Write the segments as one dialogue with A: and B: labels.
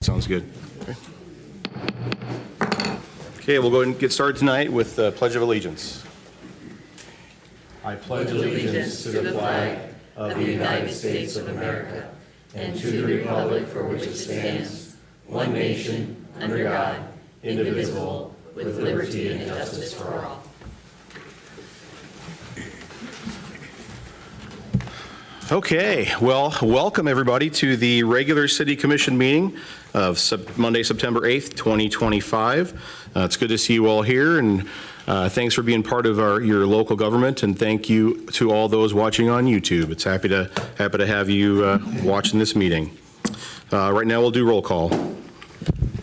A: Sounds good. Okay, we'll go ahead and get started tonight with the Pledge of Allegiance.
B: I pledge allegiance to the flag of the United States of America and to the republic for which it stands, one nation, under God, indivisible, with liberty and justice for all.
A: Okay, well, welcome everybody to the regular City Commission meeting of Monday, September 8th, 2025. It's good to see you all here, and thanks for being part of your local government, and thank you to all those watching on YouTube. It's happy to have you watching this meeting. Right now, we'll do roll call.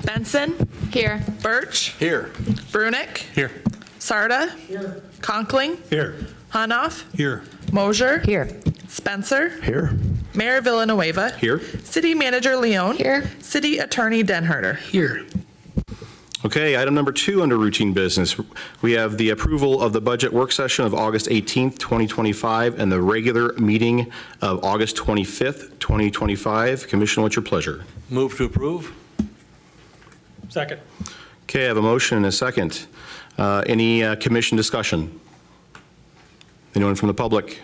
C: Benson. Here. Birch.
A: Here.
C: Brunick.
D: Here.
C: Sarda. Here. Conkling.
D: Here.
C: Hanoff.
D: Here.
C: Mosier.
E: Here.
C: Spencer.
D: Here.
C: Mayor Villanueva.
A: Here.
C: City Manager Leon.
E: Here.
C: City Attorney Denherter.
D: Here.
A: Okay, item number 2 under routine business. We have the approval of the budget work session of August 18th, 2025, and the regular meeting of August 25th, 2025. Commissioner, what's your pleasure?
D: Move to approve. Second.
A: Okay, I have a motion and a second. Any commission discussion? Anyone from the public?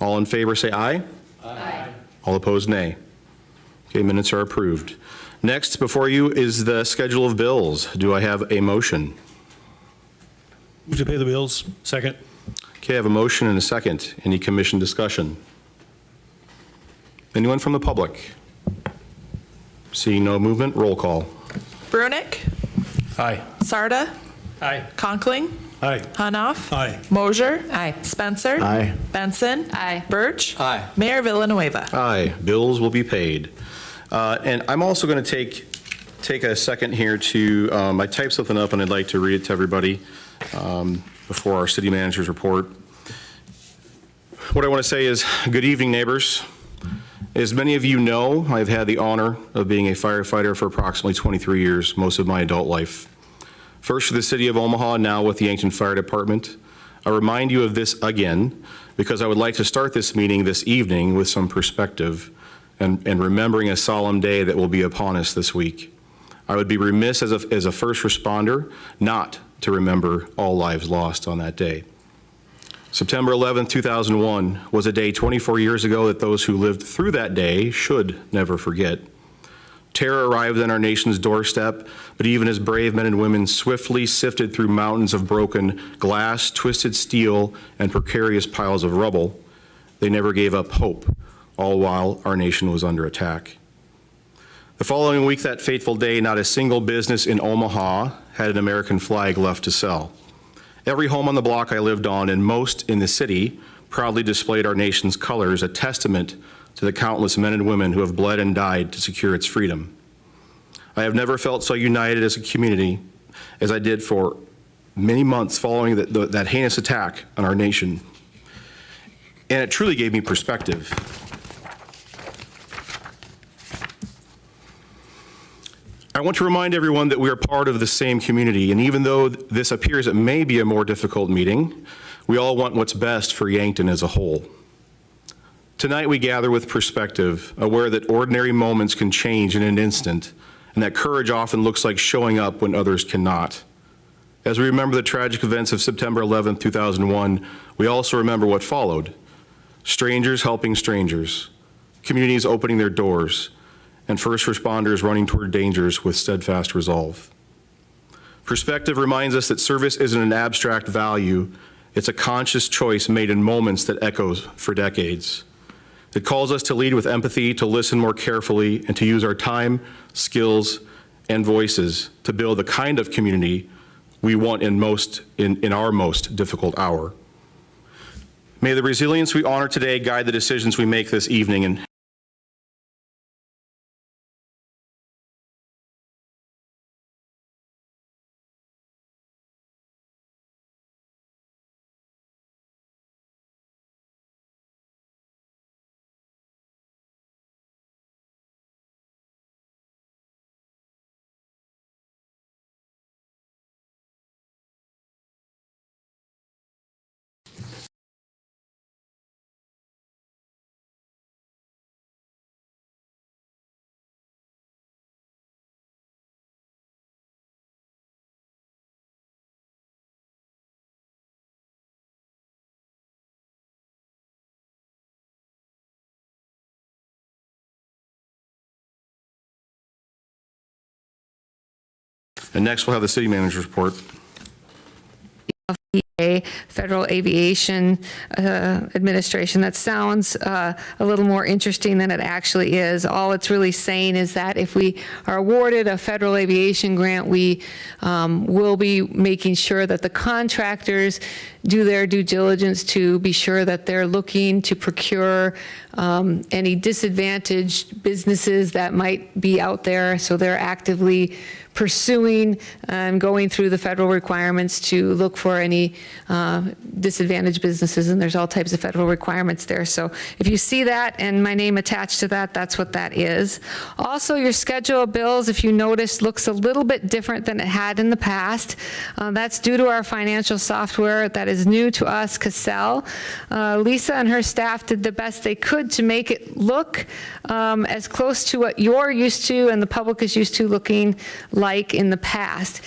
A: All in favor say aye.
E: Aye.
A: All opposed, nay. Okay, minutes are approved. Next before you is the schedule of bills. Do I have a motion?
D: Move to pay the bills. Second.
A: Okay, I have a motion and a second. Any commission discussion? Anyone from the public? Seeing no movement, roll call.
C: Brunick.
D: Aye.
C: Sarda.
D: Aye.
C: Conkling.
D: Aye.
C: Hanoff.
D: Aye.
C: Mosier.
E: Aye.
C: Spencer.
D: Aye.
C: Benson.
E: Aye.
C: Birch.
D: Aye.
C: Mayor Villanueva.
A: Aye, bills will be paid. And I'm also going to take a second here to, I typed something up and I'd like to read it to everybody before our city manager's report. What I want to say is, good evening, neighbors. As many of you know, I've had the honor of being a firefighter for approximately 23 years, most of my adult life. First for the city of Omaha, now with the Yankton Fire Department. I remind you of this again because I would like to start this meeting this evening with some perspective and remembering a solemn day that will be upon us this week. I would be remiss as a first responder not to remember all lives lost on that day. September 11, 2001 was a day 24 years ago that those who lived through that day should never forget. Terror arrived on our nation's doorstep, but even as brave men and women swiftly sifted through mountains of broken glass, twisted steel, and precarious piles of rubble, they never gave up hope, all while our nation was under attack. The following week, that fateful day, not a single business in Omaha had an American flag left to sell. Every home on the block I lived on, and most in the city, proudly displayed our nation's colors, a testament to the countless men and women who have bled and died to secure its freedom. I have never felt so united as a community as I did for many months following that heinous attack on our nation. And it truly gave me perspective. I want to remind everyone that we are part of the same community, and even though this appears it may be a more difficult meeting, we all want what's best for Yankton as a whole. Tonight we gather with perspective, aware that ordinary moments can change in an instant, and that courage often looks like showing up when others cannot. As we remember the tragic events of September 11, 2001, we also remember what followed. Strangers helping strangers, communities opening their doors, and first responders running toward dangers with steadfast resolve. Perspective reminds us that service isn't an abstract value, it's a conscious choice made in moments that echoes for decades. It calls us to lead with empathy, to listen more carefully, and to use our time, skills, and voices to build the kind of community we want in our most difficult hour. May the resilience we honor today guide the decisions we make this evening, and And next, we'll have the city manager's report.
E: Federal Aviation Administration. That sounds a little more interesting than it actually is. All it's really saying is that if we are awarded a federal aviation grant, we will be making sure that the contractors do their due diligence to be sure that they're looking to procure any disadvantaged businesses that might be out there. So they're actively pursuing and going through the federal requirements to look for any disadvantaged businesses, and there's all types of federal requirements there. So if you see that and my name attached to that, that's what that is. Also, your schedule of bills, if you notice, looks a little bit different than it had in the past. That's due to our financial software that is new to us, Cassell. Lisa and her staff did the best they could to make it look as close to what you're used to and the public is used to looking like in the past.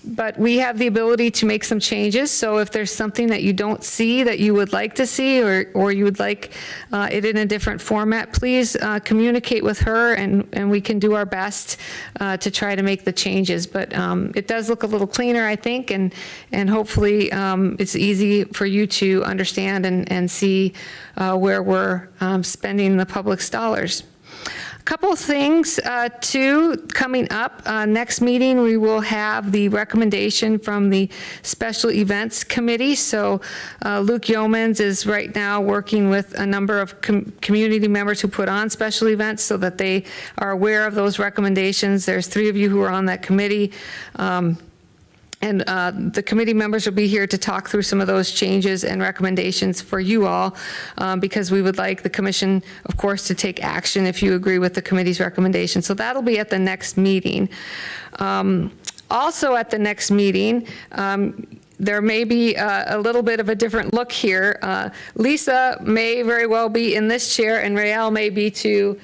E: But we have the ability to make some changes, so if there's something that you don't see that you would like to see, or you would like it in a different format, please communicate with her, and we can do our best to try to make the changes. But it does look a little cleaner, I think, and hopefully it's easy for you to understand and see where we're spending the public's dollars. Couple of things, too, coming up. Next meeting, we will have the recommendation from the Special Events Committee. So Luke Yeomans is right now working with a number of community members who put on special events so that they are aware of those recommendations. There's 3 of you who are on that committee. And the committee members will be here to talk through some of those changes and recommendations for you all, because we would like the commission, of course, to take action if you agree with the committee's recommendation. So that'll be at the next meeting. Also at the next meeting, there may be a little bit of a different look here. Lisa may very well be in this chair, and Rael may be to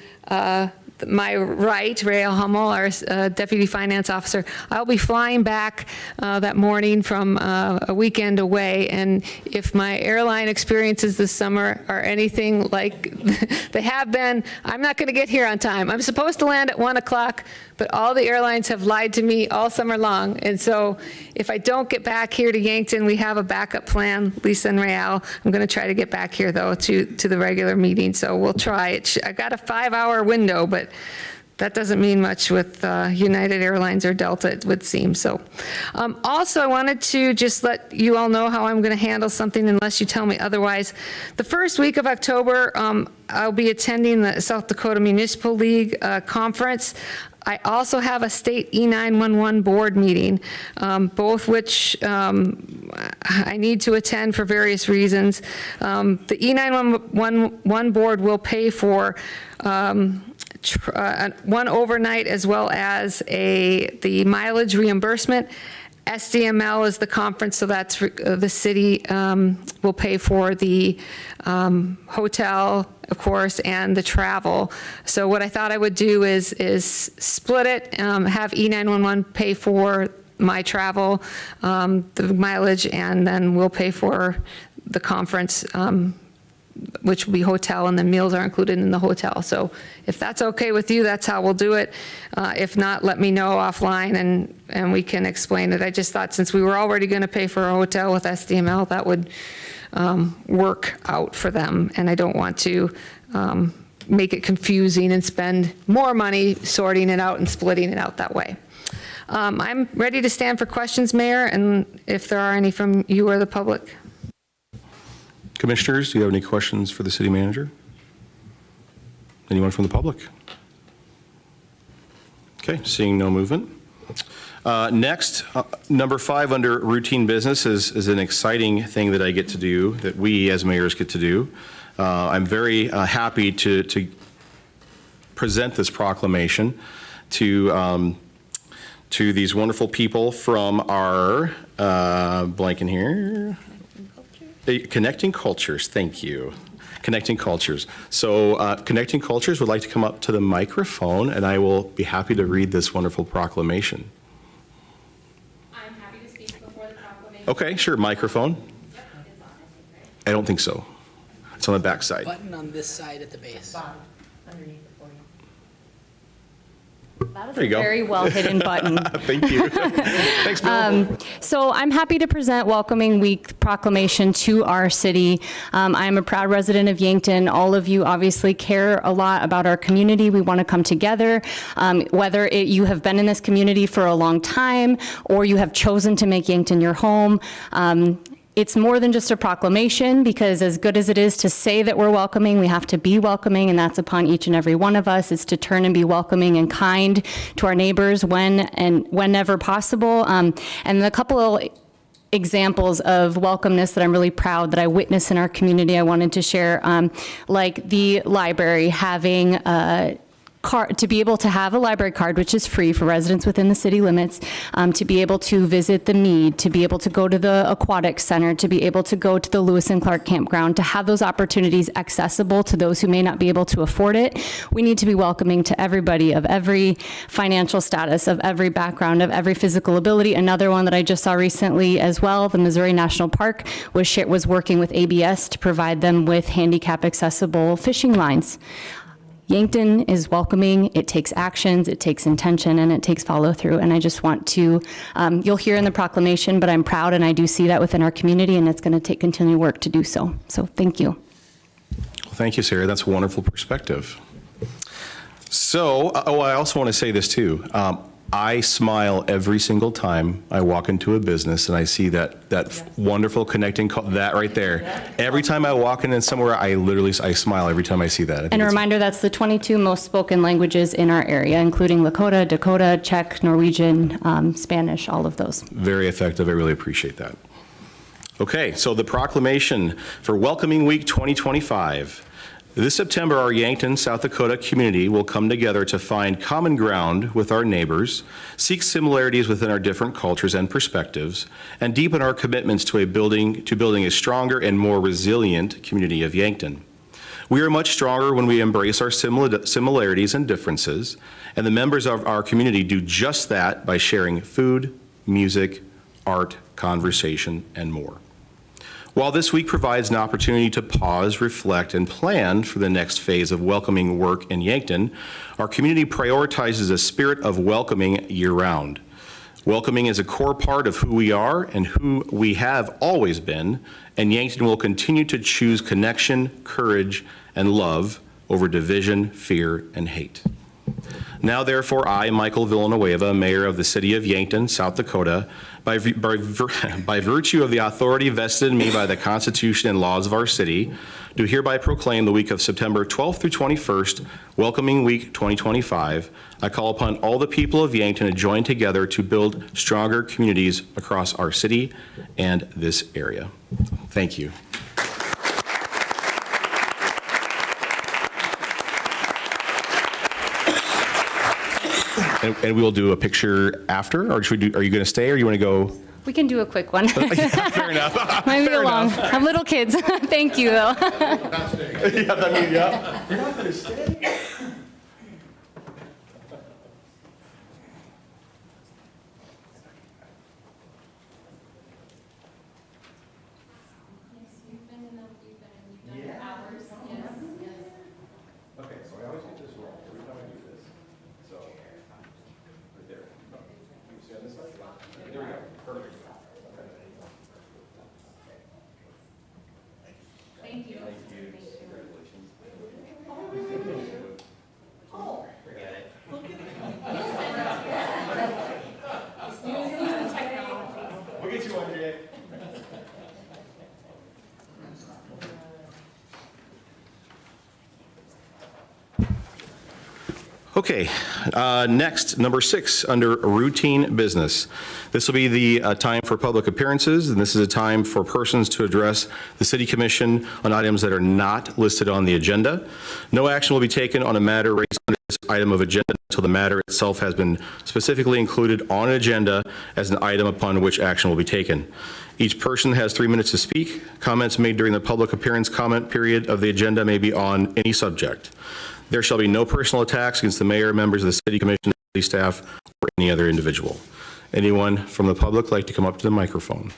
E: my right, Rael Hummel, our Deputy Finance Officer. I'll be flying back that morning from a weekend away, and if my airline experiences this summer are anything like they have been, I'm not going to get here on time. I'm supposed to land at 1 o'clock, but all the airlines have lied to me all summer long, and so if I don't get back here to Yankton, we have a backup plan, Lisa and Rael. I'm going to try to get back here, though, to the regular meeting, so we'll try it. I got a 5-hour window, but that doesn't mean much with United Airlines or Delta, it would seem. So, also, I wanted to just let you all know how I'm going to handle something unless you tell me otherwise. The first week of October, I'll be attending the South Dakota Municipal League conference. I also have a state E911 board meeting, both which I need to attend for various reasons. The E911 board will pay for one overnight as well as the mileage reimbursement. SDML is the conference, so that's the city will pay for the hotel, of course, and the travel. So what I thought I would do is split it, have E911 pay for my travel, the mileage, and then we'll pay for the conference, which will be hotel, and the meals are included in the hotel. So if that's okay with you, that's how we'll do it. If not, let me know offline and we can explain it. I just thought since we were already going to pay for a hotel with SDML, that would work out for them. And I don't want to make it confusing and spend more money sorting it out and splitting it out that way. I'm ready to stand for questions, Mayor, and if there are any from you or the public.
A: Commissioners, do you have any questions for the city manager? Anyone from the public? Okay, seeing no movement. Next, number 5 under routine business is an exciting thing that I get to do, that we as mayors get to do. I'm very happy to present this proclamation to these wonderful people from our, blanking here, Connecting Cultures, thank you. Connecting Cultures. So Connecting Cultures would like to come up to the microphone, and I will be happy to read this wonderful proclamation.
F: I'm happy to speak before the proclamation.
A: Okay, sure, microphone.
F: Yep, it's on, I think, right?
A: I don't think so. It's on the back side.
G: Button on this side at the base.
F: Underneath it for you.
G: That is
A: There you
G: a
A: go.
G: very well hidden button.
A: Thank you. Thanks, Bill.
G: So I'm happy to present Welcoming Week proclamation to our city. I'm a proud resident of Yankton. All of you obviously care a lot about our community. We want to come together. Whether you have been in this community for a long time or you have chosen to make Yankton your home, it's more than just a proclamation, because as good as it is to say that we're welcoming, we have to be welcoming, and that's upon each and every one of us, is to turn and be welcoming and kind to our neighbors whenever possible. And a couple of examples of welcomeness that I'm really proud that I witness in our community I wanted to share, like the library having to be able to have a library card, which is free for residents within the city limits, to be able to visit the Mead, to be able to go to the Aquatic Center, to be able to go to the Lewis and Clark Campground, to have those opportunities accessible to those who may not be able to afford it. We need to be welcoming to everybody of every financial status, of every background, of every physical ability. Another one that I just saw recently as well, the Missouri National Park was working with ABS to provide them with handicap accessible fishing lines. Yankton is welcoming. It takes actions, it takes intention, and it takes follow through. And I just want to, you'll hear in the proclamation, but I'm proud and I do see that within our community, and it's going to take continued work to do so. So thank you.
A: Well, thank you, Sarah. That's a wonderful perspective. So, I also want to say this too. I smile every single time I walk into a business and I see that wonderful connecting, that right there. Every time I walk in somewhere, I smile every time I see that.
G: And a reminder, that's the 22 most spoken languages in our area, including Lakota, Dakota, Czech, Norwegian, Spanish, all of those.
A: Very effective. I really appreciate that. Okay, so the proclamation for Welcoming Week 2025. This September, our Yankton, South Dakota community will come together to find common ground with our neighbors, seek similarities within our different cultures and perspectives, and deepen our commitments to building a stronger and more resilient community of Yankton. We are much stronger when we embrace our similarities and differences, and the members of our community do just that by sharing food, music, art, conversation, and more. While this week provides an opportunity to pause, reflect, and plan for the next phase of welcoming work in Yankton, our community prioritizes a spirit of welcoming year-round. Welcoming is a core part of who we are and who we have always been, and Yankton will continue to choose connection, courage, and love over division, fear, and hate. Now, therefore, I, Michael Villanueva, Mayor of the City of Yankton, South Dakota, by virtue of the authority vested in me by the Constitution and laws of our city, do hereby proclaim the week of September 12th through 21st, Welcoming Week 2025. I call upon all the people of Yankton to join together to build stronger communities across our city and this area. Thank you. And we will do a picture after, or should we do, are you going to stay, or you want to go?
G: We can do a quick one.
A: Fair enough.
G: Might be
A: Fair
G: long.
A: enough.
G: I have little kids. Thank you, though.
A: Yeah, I mean, yeah. You're not going to stay? Okay, so I always get this wrong every time I do this. So, right there. You see on this side? There we go. Perfect.
G: Thank you.
A: Thank you. Congratulations. We'll get you one, Jay. Okay, next, number 6, under routine business. This will be the time for public appearances, and this is a time for persons to address the City Commission on items that are not listed on the agenda. No action will be taken on a matter raised under this item of agenda until the matter itself has been specifically included on an agenda as an item upon which action will be taken. Each person has 3 minutes to speak. Comments made during the public appearance comment period of the agenda may be on any subject. There shall be no personal attacks against the mayor, members of the city commission, city staff, or any other individual. Anyone from the public like to come up to the microphone?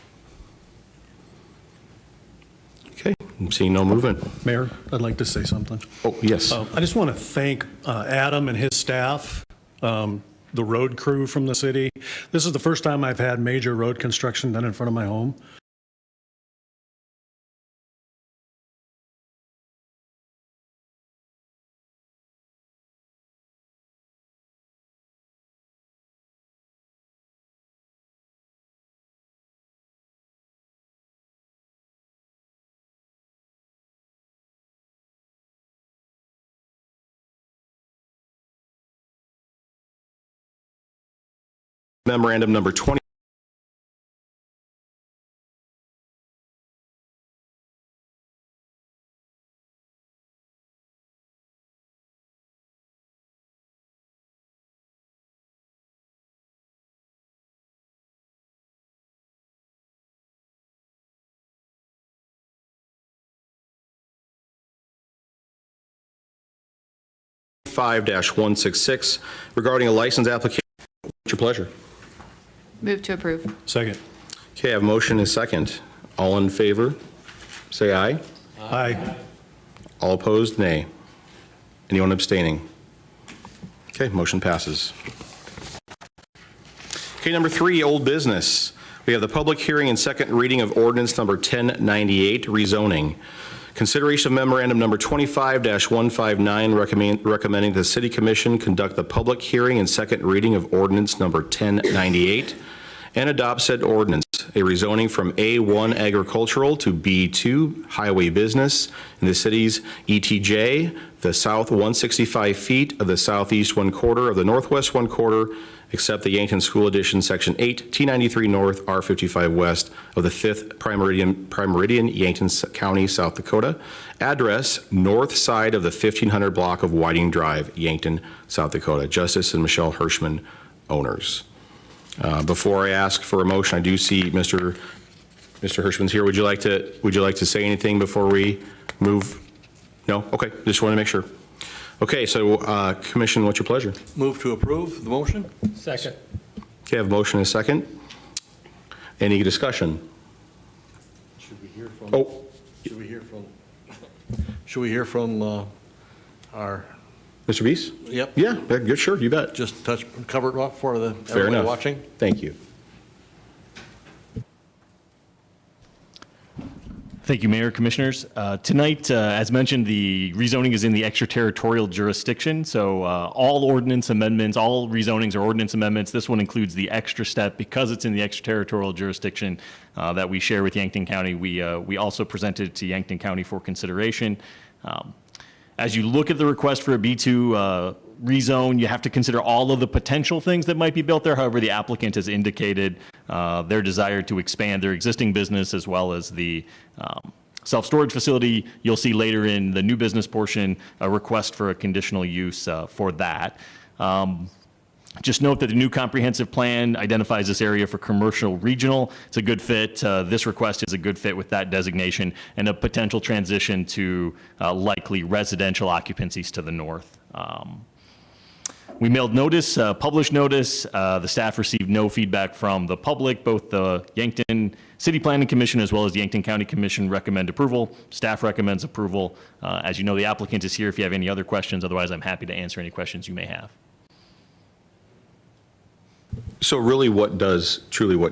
A: Okay, I'm seeing no movement.
D: Mayor, I'd like to say something.
A: Oh, yes.
D: I just want to thank Adam and his staff the road crew from the city. This is the first time I've had major road construction done in front of my home.
A: Memorandum number 20. (5-166) regarding a license application. What's your pleasure?
B: Move to approve.
D: Second.
A: Okay, I have a motion and a second. All in favor, say aye.
D: Aye.
A: All opposed, nay. Anyone abstaining? Okay, motion passes. Okay, number 3, old business. We have the public hearing and second reading of ordinance number 1098, rezoning. Consideration of memorandum number 25-159 recommending the City Commission conduct the public hearing and second reading of ordinance number 1098 and adopt said ordinance, a rezoning from A1 agricultural to B2 highway business in the city's ETJ, the south 165 feet of the southeast 1/4 of the northwest 1/4, except the Yankton School Edition, Section 8, T93 North, R55 West of the 5th Prime Meridian, Yankton County, South Dakota. Address, north side of the 1500 block of Whiting Drive, Yankton, South Dakota. Justice and Michelle Hirschman, owners. Before I ask for a motion, I do see Mr. Hirschman's here. Would you like to say anything before we move? No? Okay, just want to make sure. Okay, so Commission, what's your pleasure?
H: Move to approve the motion?
D: Second.
A: Okay, I have a motion and a second. Any discussion?
H: Should we hear from?
A: Oh,
H: Should we hear from our?
A: Mr. Beese?
H: Yep.
A: Yeah, good, sure, you bet.
H: Just cover it up for the
A: Fair
H: everybody
A: enough.
H: watching.
A: Thank you.
I: Thank you, Mayor, Commissioners. Tonight, as mentioned, the rezoning is in the extraterritorial jurisdiction, so all ordinance amendments, all rezonings are ordinance amendments. This one includes the extra step because it's in the extraterritorial jurisdiction that we share with Yankton County. We also presented it to Yankton County for consideration. As you look at the request for a B2 rezone, you have to consider all of the potential things that might be built there. However, the applicant has indicated their desire to expand their existing business as well as the self-storage facility. You'll see later in the new business portion a request for a conditional use for that. Just note that the new comprehensive plan identifies this area for commercial regional. It's a good fit. This request is a good fit with that designation and a potential transition to likely residential occupancies to the north. We mailed notice, published notice. The staff received no feedback from the public. Both the Yankton City Planning Commission as well as the Yankton County Commission recommend approval. Staff recommends approval. As you know, the applicant is here if you have any other questions. Otherwise, I'm happy to answer any questions you may have.
A: So really what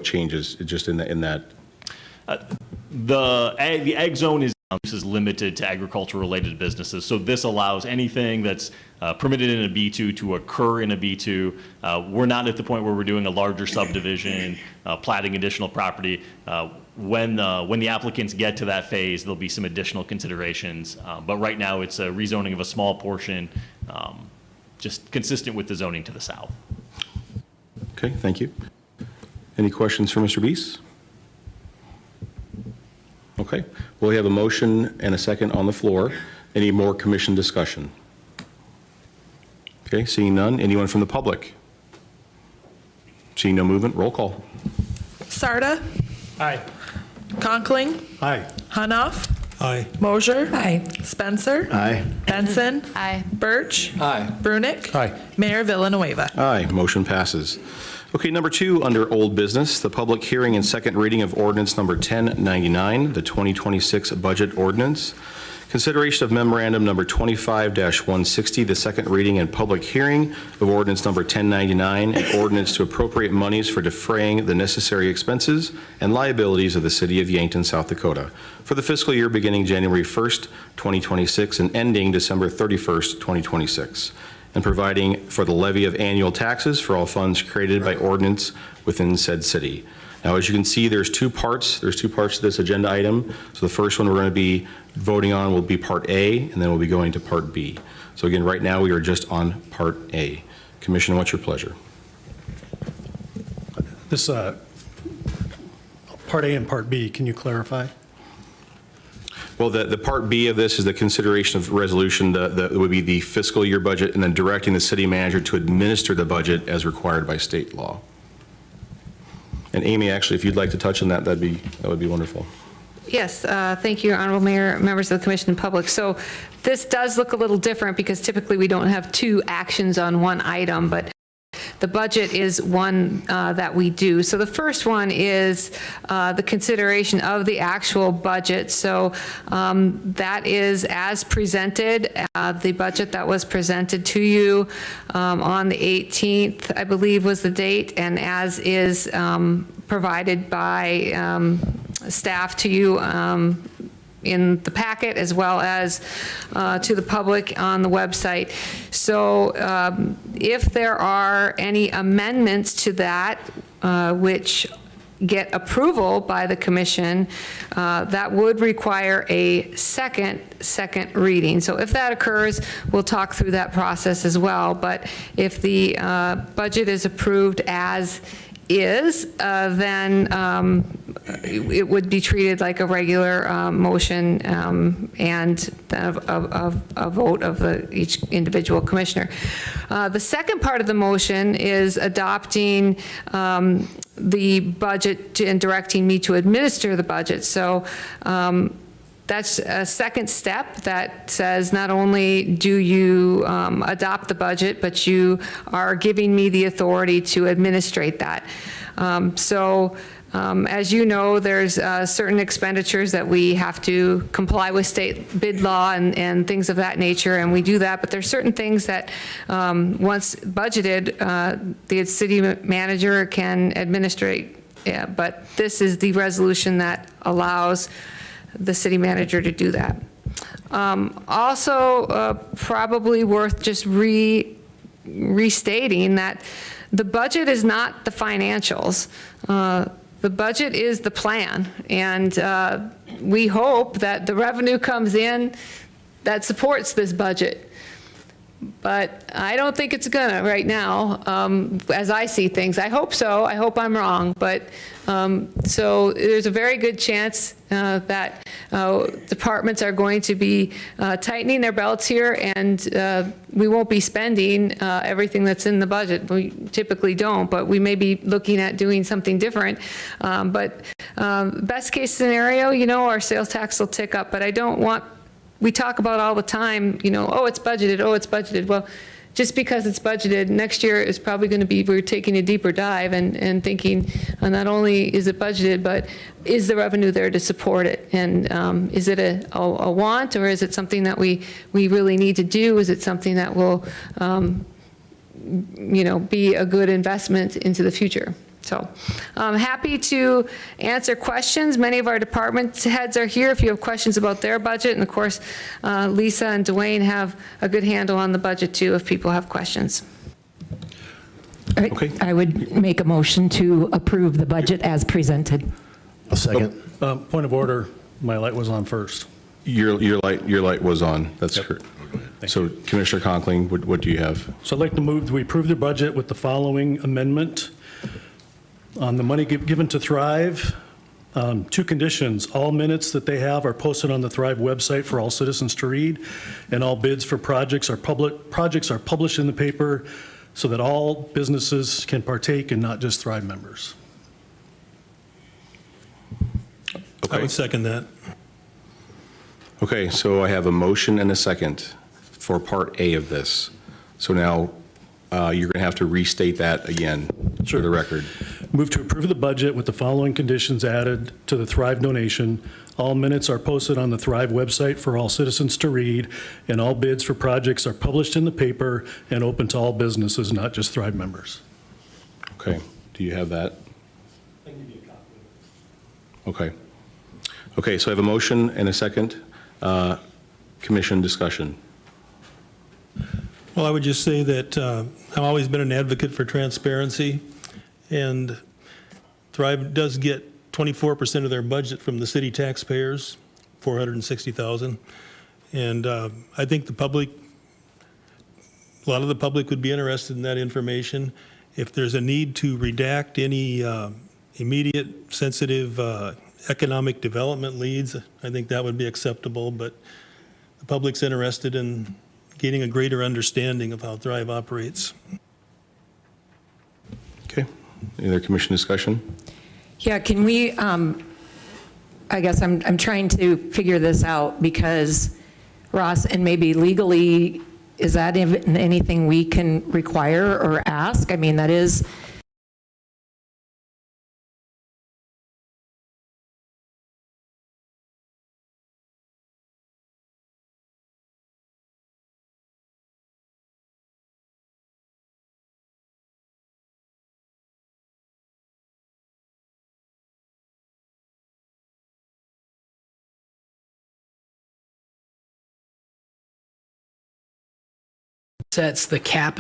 A: changes just in that?
I: The ag zone is limited to agriculture-related businesses. So this allows anything that's permitted in a B2 to occur in a B2. We're not at the point where we're doing a larger subdivision, platting additional property. When the applicants get to that phase, there'll be some additional considerations. But right now, it's a rezoning of a small portion, just consistent with the zoning to the south.
A: Okay, thank you. Any questions for Mr. Beese? Okay, well, we have a motion and a second on the floor. Any more commission discussion? Okay, seeing none. Anyone from the public? Seeing no movement, roll call.
C: Sarda.
D: Aye.
C: Conkling.
D: Aye.
C: Hanoff.
D: Aye.
C: Mosier. Aye. Spencer.
A: Aye.
C: Benson.
B: Aye.
C: Birch.
H: Aye.
C: Brunick.
D: Aye.
C: Mayor Villanueva.
A: Aye, motion passes. Okay, number 2, under old business, the public hearing and second reading of ordinance number 1099, the 2026 budget ordinance. Consideration of memorandum number 25-160, the second reading and public hearing of ordinance number 1099, an ordinance to appropriate monies for defraying the necessary expenses and liabilities of the city of Yankton, South Dakota, for the fiscal year beginning January 1st, 2026, and ending December 31st, 2026, and providing for the levy of annual taxes for all funds created by ordinance within said city. Now, as you can see, there's two parts. There's two parts to this agenda item. So the first one we're going to be voting on will be Part A, and then we'll be going to Part B. So again, right now, we are just on Part A. Commissioner, what's your pleasure?
D: This, Part A and Part B, can you clarify?
A: Well, the Part B of this is the consideration of resolution that would be the fiscal year budget, and then directing the city manager to administer the budget as required by state law. And Amy, actually, if you'd like to touch on that, that would be wonderful.
E: Yes, thank you, Honorable Mayor, members of the Commission and public. So this does look a little different because typically we don't have two actions on one item, but the budget is one that we do. So the first one is the consideration of the actual budget. So that is as presented, the budget that was presented to you on the 18th, I believe was the date, and as is provided by staff to you in the packet, as well as to the public on the website. So if there are any amendments to that which get approval by the commission, that would require a second reading. So if that occurs, we'll talk through that process as well. But if the budget is approved as is, then it would be treated like a regular motion and then a vote of each individual commissioner. The second part of the motion is adopting the budget and directing me to administer the budget. So that's a second step that says not only do you adopt the budget, but you are giving me the authority to administrate that. As you know, there's certain expenditures that we have to comply with state bid law and things of that nature, and we do that, but there's certain things that once budgeted, the city manager can administrate. Yeah, but this is the resolution that allows the city manager to do that. Also, probably worth just restating that the budget is not the financials. The budget is the plan, and we hope that the revenue comes in that supports this budget. But I don't think it's gonna right now, as I see things. I hope so. I hope I'm wrong. But so there's a very good chance that departments are going to be tightening their belts here, and we won't be spending everything that's in the budget. We typically don't, but we may be looking at doing something different. But best case scenario, you know, our sales tax will tick up, but I don't want. We talk about all the time, you know, oh, it's budgeted, oh, it's budgeted. Well, just because it's budgeted, next year is probably going to be, we're taking a deeper dive and thinking not only is it budgeted, but is the revenue there to support it? And is it a want, or is it something that we really need to do? Is it something that will, you know, be a good investment into the future? So I'm happy to answer questions. Many of our department heads are here if you have questions about their budget. And of course, Lisa and Dwayne have a good handle on the budget too if people have questions.
A: Okay.
B: I would make a motion to approve the budget as presented.
H: A second.
D: Point of order, my light was on first.
A: Your light was on. That's correct. So Commissioner Conkling, what do you have?
D: So I'd like to move that we approve the budget with the following amendment. On the money given to Thrive, two conditions. All minutes that they have are posted on the Thrive website for all citizens to read, and all bids for projects are published in the paper so that all businesses can partake and not just Thrive members.
A: Okay.
J: I would second that.
A: Okay, so I have a motion and a second for Part A of this. So now you're going to have to restate that again for the record.
D: Move to approve the budget with the following conditions added to the Thrive donation. All minutes are posted on the Thrive website for all citizens to read, and all bids for projects are published in the paper and open to all businesses, not just Thrive members.
A: Okay, do you have that? Okay. Okay, so I have a motion and a second. Commission discussion.
J: Well, I would just say that I've always been an advocate for transparency, and Thrive does get 24% of their budget from the city taxpayers, $460,000. And I think the public, a lot of the public would be interested in that information. If there's a need to redact any immediate sensitive economic development leads, I think that would be acceptable, but the public's interested in gaining a greater understanding of how Thrive operates.
A: Okay, any other commission discussion?
B: Yeah, can we, I guess I'm trying to figure this out because, Ross, and maybe legally, is that even anything we can require or ask? I mean, that is,
K: sets the cap.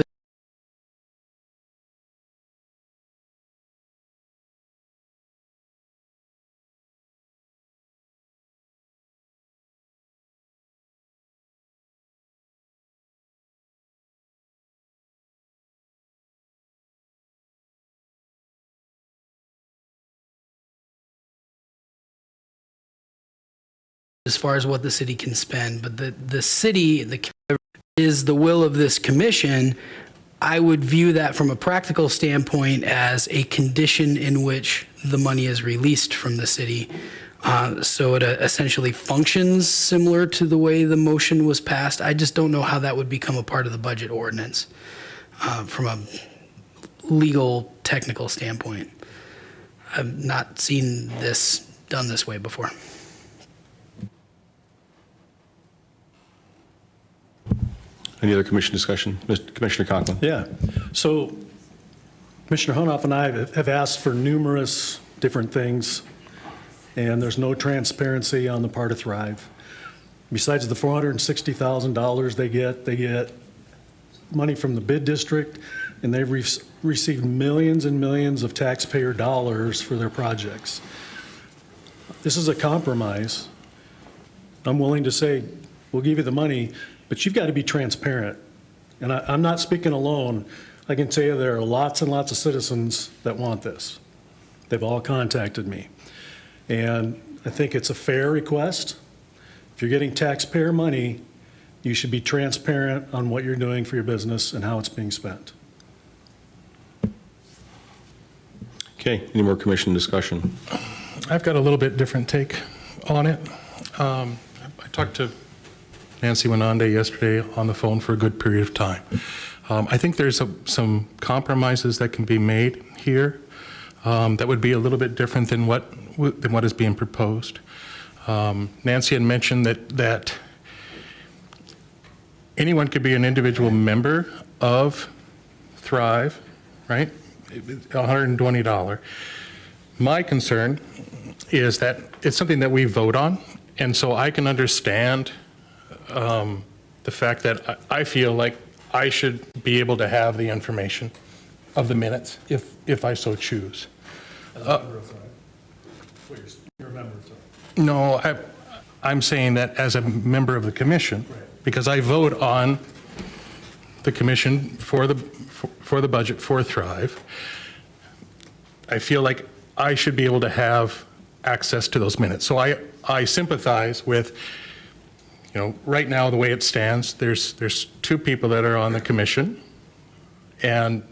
K: As far as what the city can spend, but the city, is the will of this commission. I would view that from a practical standpoint as a condition in which the money is released from the city. So it essentially functions similar to the way the motion was passed. I just don't know how that would become a part of the budget ordinance from a legal, technical standpoint. I've not seen this done this way before.
A: Any other commission discussion? Commissioner Conklin?
D: Yeah. So Commissioner Honoff and I have asked for numerous different things, and there's no transparency on the part of Thrive. Besides the $460,000 they get money from the bid district, and they've received millions and millions of taxpayer dollars for their projects. This is a compromise. I'm willing to say, we'll give you the money, but you've got to be transparent. And I'm not speaking alone. I can tell you there are lots and lots of citizens that want this. They've all contacted me. And I think it's a fair request. If you're getting taxpayer money, you should be transparent on what you're doing for your business and how it's being spent.
A: Okay, any more commission discussion?
L: I've got a little bit different take on it. I talked to Nancy Winande yesterday on the phone for a good period of time. I think there's some compromises that can be made here that would be a little bit different than what is being proposed. Nancy had mentioned that anyone could be an individual member of Thrive, right? $120. My concern is that it's something that we vote on, and so I can understand the fact that I feel like I should be able to have the information of the minutes if I so choose. No, I'm saying that as a member of the commission, because I vote on the commission for the budget for Thrive. I feel like I should be able to have access to those minutes. So I sympathize with, right now the way it stands, there's two people that are on the commission, and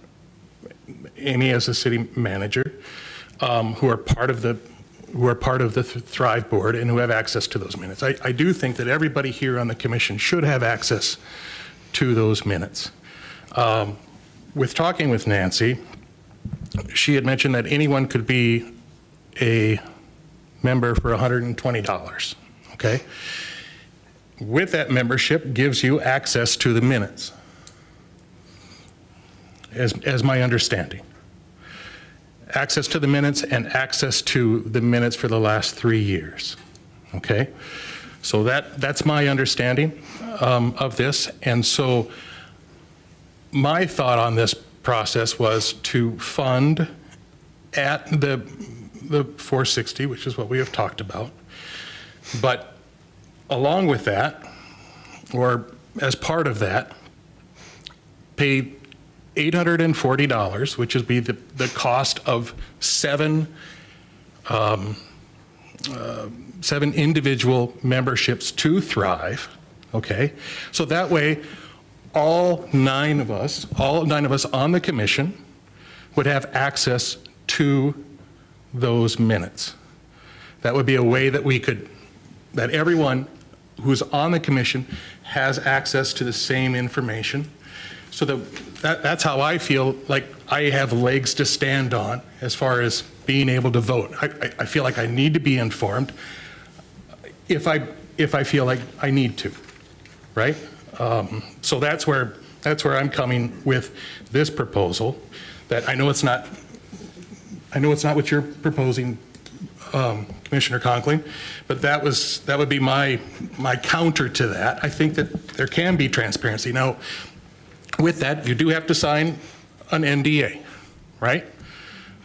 L: Amy as the city manager, who are part of the Thrive board and who have access to those minutes. I do think that everybody here on the commission should have access to those minutes. With talking with Nancy, she had mentioned that anyone could be a member for $120, okay? With that membership gives you access to the minutes, as my understanding. Access to the minutes and access to the minutes for the last 3 years, okay? So that's my understanding of this. And so my thought on this process was to fund at the 460, which is what we have talked about. But along with that, or as part of that, pay $840, which would be the cost of seven individual memberships to Thrive, okay? So that way, all nine of us on the commission would have access to those minutes. That would be a way that that everyone who's on the commission has access to the same information. So that's how I feel like I have legs to stand on as far as being able to vote. I feel like I need to be informed if I feel like I need to, right? So that's where I'm coming with this proposal. That I know it's not what you're proposing, Commissioner Conkling, but that would be my counter to that. I think that there can be transparency. Now, with that, you do have to sign an NDA, right?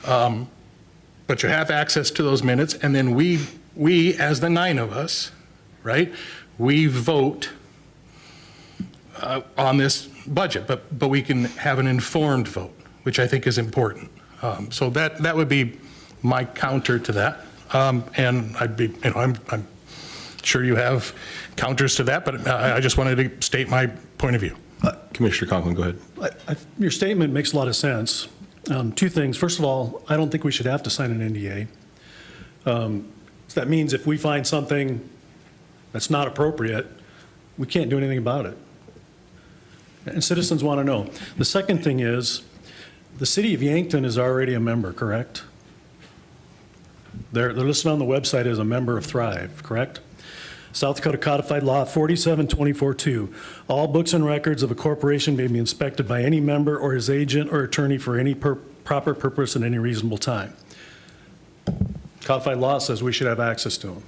L: But you have access to those minutes, and then we as the nine of us, right, we vote on this budget, but we can have an informed vote, which I think is important. So that would be my counter to that. And I'd be, I'm sure you have counters to that, but I just wanted to state my point of view.
A: Commissioner Conklin, go ahead.
D: Your statement makes a lot of sense. Two things. First of all, I don't think we should have to sign an NDA. So that means if we find something that's not appropriate, we can't do anything about it. And citizens want to know. The second thing is, the city of Yankton is already a member, correct? They're listed on the website as a member of Thrive, correct? South Dakota Codified Law 4724-2. All books and records of a corporation may be inspected by any member or his agent or attorney for any proper purpose at any reasonable time. Codified law says we should have access to them.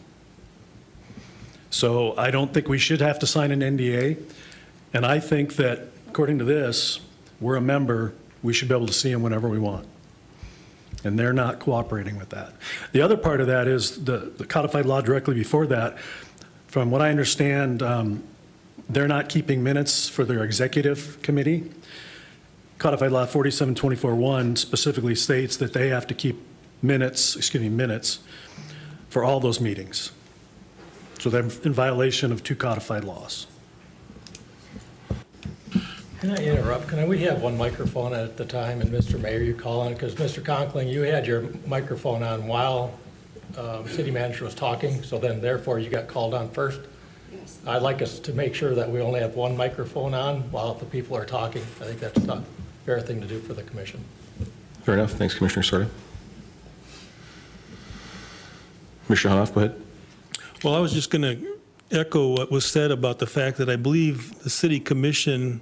D: So I don't think we should have to sign an NDA. And I think that, according to this, we're a member, we should be able to see them whenever we want. And they're not cooperating with that. The other part of that is the codified law directly before that. From what I understand, they're not keeping minutes for their executive committee. Codified law 4724-1 specifically states that they have to keep minutes for all those meetings. So they're in violation of two codified laws.
M: Can I interrupt? Can we have one microphone at the time, and Mr. Mayor, you call on, because Mr. Conkling, you had your microphone on while city manager was talking, so then therefore you got called on first. Yes. I'd like us to make sure that we only have one microphone on while the people are talking. I think that's the fair thing to do for the commission.
A: Fair enough. Thanks, Commissioner Sarda. Commissioner Hanoff, go ahead.
J: Well, I was just going to echo what was said about the fact that I believe the city commission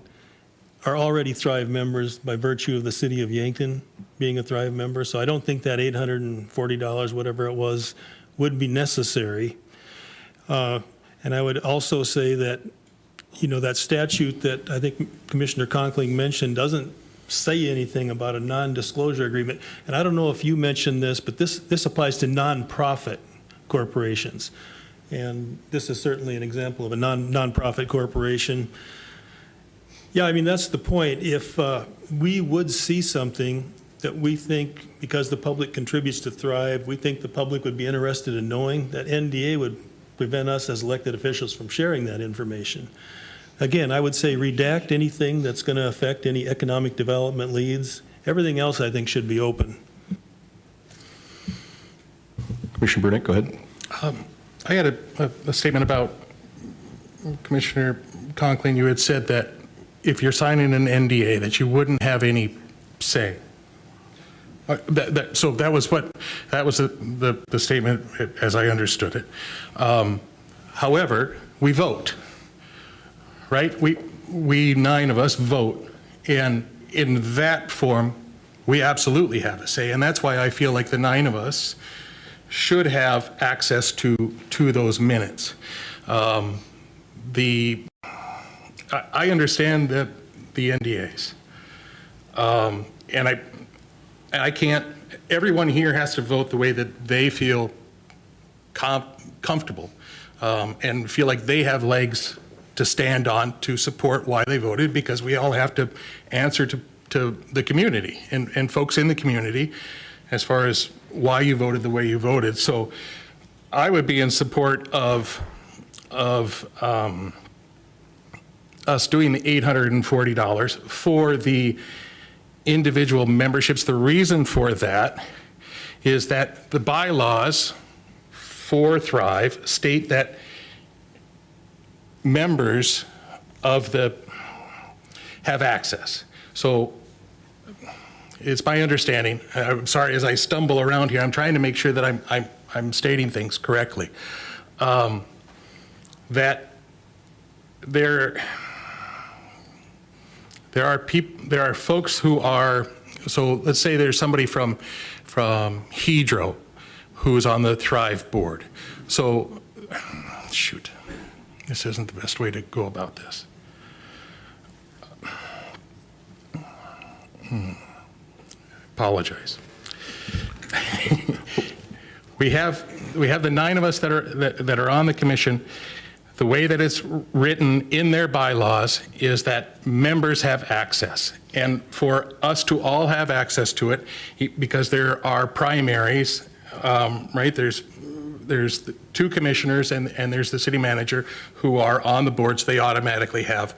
J: are already Thrive members by virtue of the city of Yankton being a Thrive member. So I don't think that $840, whatever it was, would be necessary. And I would also say that, that statute that I think Commissioner Conkling mentioned doesn't say anything about a non-disclosure agreement. And I don't know if you mentioned this, but this applies to nonprofit corporations. And this is certainly an example of a nonprofit corporation. Yeah, I mean, that's the point. If we would see something that we think, because the public contributes to Thrive, we think the public would be interested in knowing, that NDA would prevent us as elected officials from sharing that information. Again, I would say redact anything that's going to affect any economic development leads. Everything else, I think, should be open.
A: Commissioner Burnett, go ahead.
L: I had a statement about Commissioner Conkling. You had said that if you're signing an NDA, that you wouldn't have any say. So that was the statement as I understood it. However, we vote, right? We 9 of us vote, and in that form, we absolutely have a say, and that's why I feel like the 9 of us should have access to those minutes. I understand that the NDAs, and I can't. Everyone here has to vote the way that they feel comfortable, and feel like they have legs to stand on to support why they voted, because we all have to answer to the community and folks in the community as far as why you voted the way you voted. So I would be in support of us doing the $840 for the individual memberships. The reason for that is that the bylaws for Thrive state that members of have access. So it's my understanding, I'm sorry, as I stumble around here, I'm trying to make sure that I'm stating things correctly, that there are folks who are, so let's say there's somebody from Hedro who's on the Thrive board. So, shoot, this isn't the best way to go about this. Apologize. We have the 9 of us that are on the commission. The way that it's written in their bylaws is that members have access. And for us to all have access to it, because there are primaries, right? There's the 2 commissioners and there's the city manager who are on the boards. They automatically have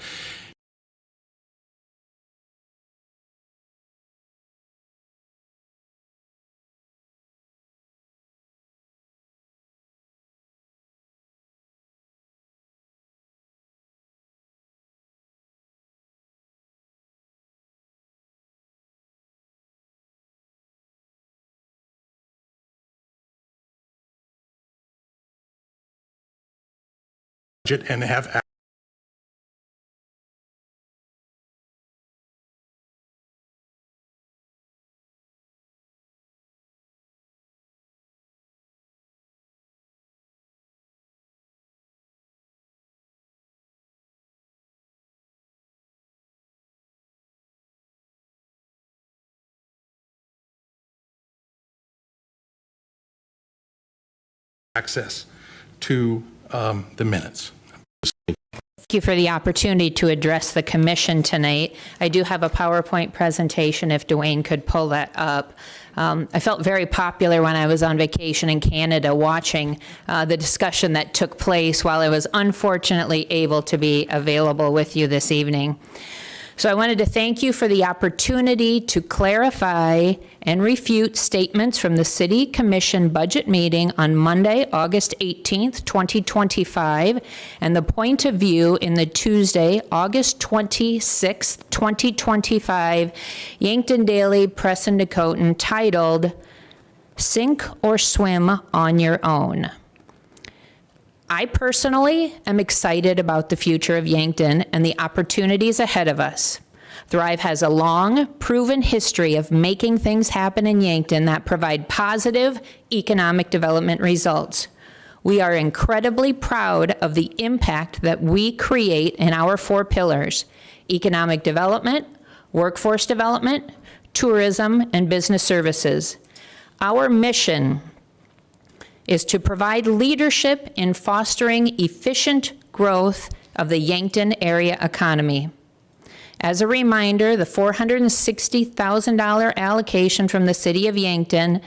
L: and have access to the minutes.
N: Thank you for the opportunity to address the commission tonight. I do have a PowerPoint presentation if Dwayne could pull that up. I felt very popular when I was on vacation in Canada watching the discussion that took place while I was unfortunately able to be available with you this evening. So I wanted to thank you for the opportunity to clarify and refute statements from the City Commission budget meeting on Monday, August 18th, 2025, and the point of view in the Tuesday, August 26th, 2025, Yankton Daily Press and Dakota titled, "Sink or Swim on Your Own." I personally am excited about the future of Yankton and the opportunities ahead of us. Thrive has a long, proven history of making things happen in Yankton that provide positive economic development results. We are incredibly proud of the impact that we create in our 4 pillars: economic development, workforce development, tourism, and business services. Our mission is to provide leadership in fostering efficient growth of the Yankton area economy. As a reminder, the $460,000 allocation from the City of Yankton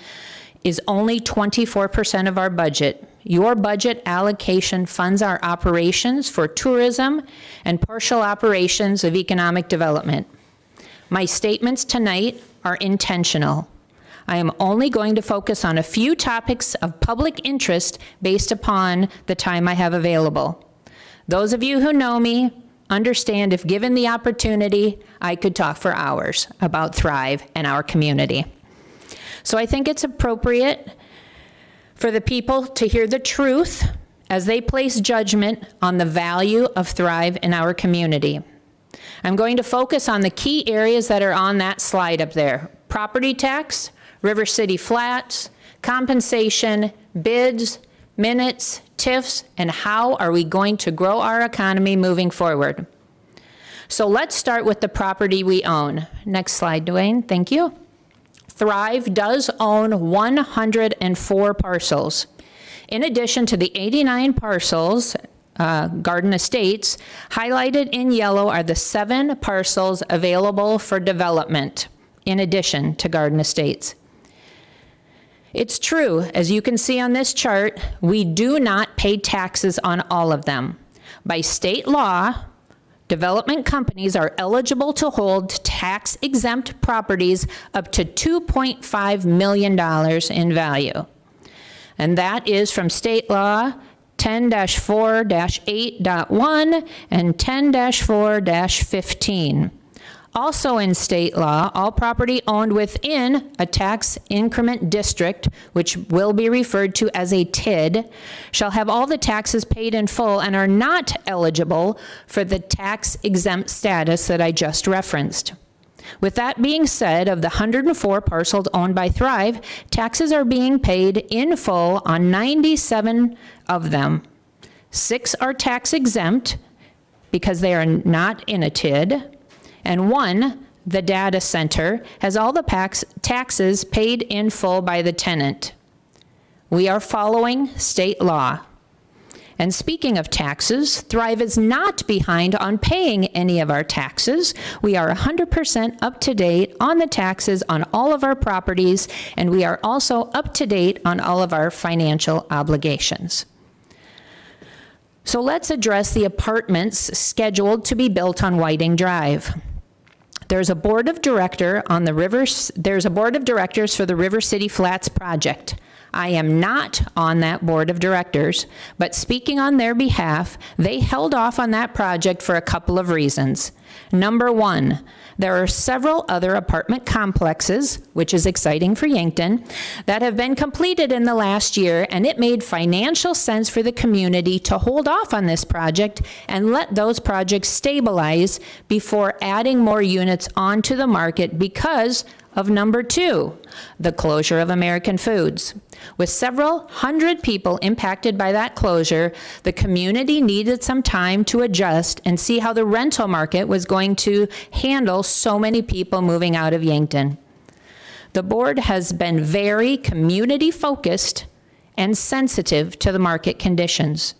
N: is only 24% of our budget. Your budget allocation funds our operations for tourism and partial operations of economic development. My statements tonight are intentional. I am only going to focus on a few topics of public interest based upon the time I have available. Those of you who know me understand if given the opportunity, I could talk for hours about Thrive and our community. So I think it's appropriate for the people to hear the truth as they place judgment on the value of Thrive in our community. I'm going to focus on the key areas that are on that slide up there: property tax, River City Flats, compensation, bids, minutes, TIFs, and how are we going to grow our economy moving forward. So let's start with the property we own. Next slide, Dwayne, thank you. Thrive does own 104 parcels. In addition to the 89 parcels, Garden Estates, highlighted in yellow are the 7 parcels available for development, in addition to Garden Estates. It's true, as you can see on this chart, we do not pay taxes on all of them. By state law, development companies are eligible to hold tax-exempt properties up to $2.5 million in value. And that is from state law 10-4-8.1 and 10-4-15. Also in state law, all property owned within a tax increment district, which will be referred to as a TID, shall have all the taxes paid in full and are not eligible for the tax exempt status that I just referenced. With that being said, of the 104 parcels owned by Thrive, taxes are being paid in full on 97 of them. 6 are tax exempt because they are not in a TID. And 1, the data center, has all the taxes paid in full by the tenant. We are following state law. And speaking of taxes, Thrive is not behind on paying any of our taxes. We are 100% up to date on the taxes on all of our properties, and we are also up to date on all of our financial obligations. So let's address the apartments scheduled to be built on Whiting Drive. There's a board of directors for the River City Flats project. I am not on that board of directors, but speaking on their behalf, they held off on that project for a couple of reasons. Number 1, there are several other apartment complexes, which is exciting for Yankton, that have been completed in the last year, and it made financial sense for the community to hold off on this project and let those projects stabilize before adding more units onto the market because of number 2, the closure of American Foods. With several hundred people impacted by that closure, the community needed some time to adjust and see how the rental market was going to handle so many people moving out of Yankton. The board has been very community-focused and sensitive to the market conditions.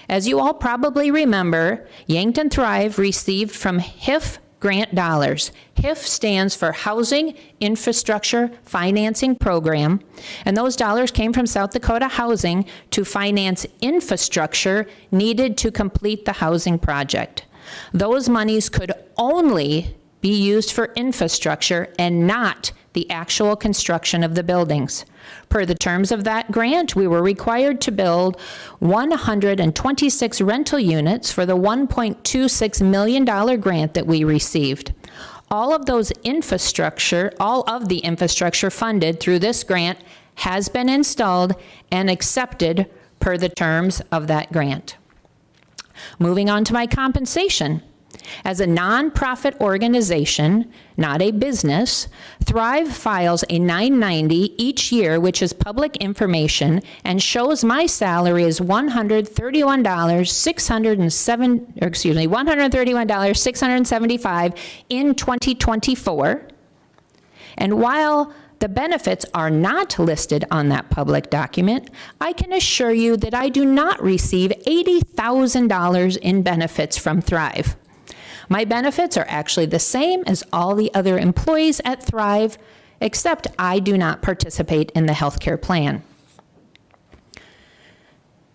N: As you all probably remember, Yankton Thrive received from HIF grant dollars. HIF stands for Housing Infrastructure Financing Program, and those dollars came from South Dakota Housing to finance infrastructure needed to complete the housing project. Those monies could only be used for infrastructure and not the actual construction of the buildings. Per the terms of that grant, we were required to build 126 rental units for the $1.26 million grant that we received. All of the infrastructure funded through this grant has been installed and accepted per the terms of that grant. Moving on to my compensation. As a nonprofit organization, not a business, Thrive files a 990 each year, which is public information, and shows my salary is $131,675 in 2024. And while the benefits are not listed on that public document, I can assure you that I do not receive $80,000 in benefits from Thrive. My benefits are actually the same as all the other employees at Thrive, except I do not participate in the healthcare plan.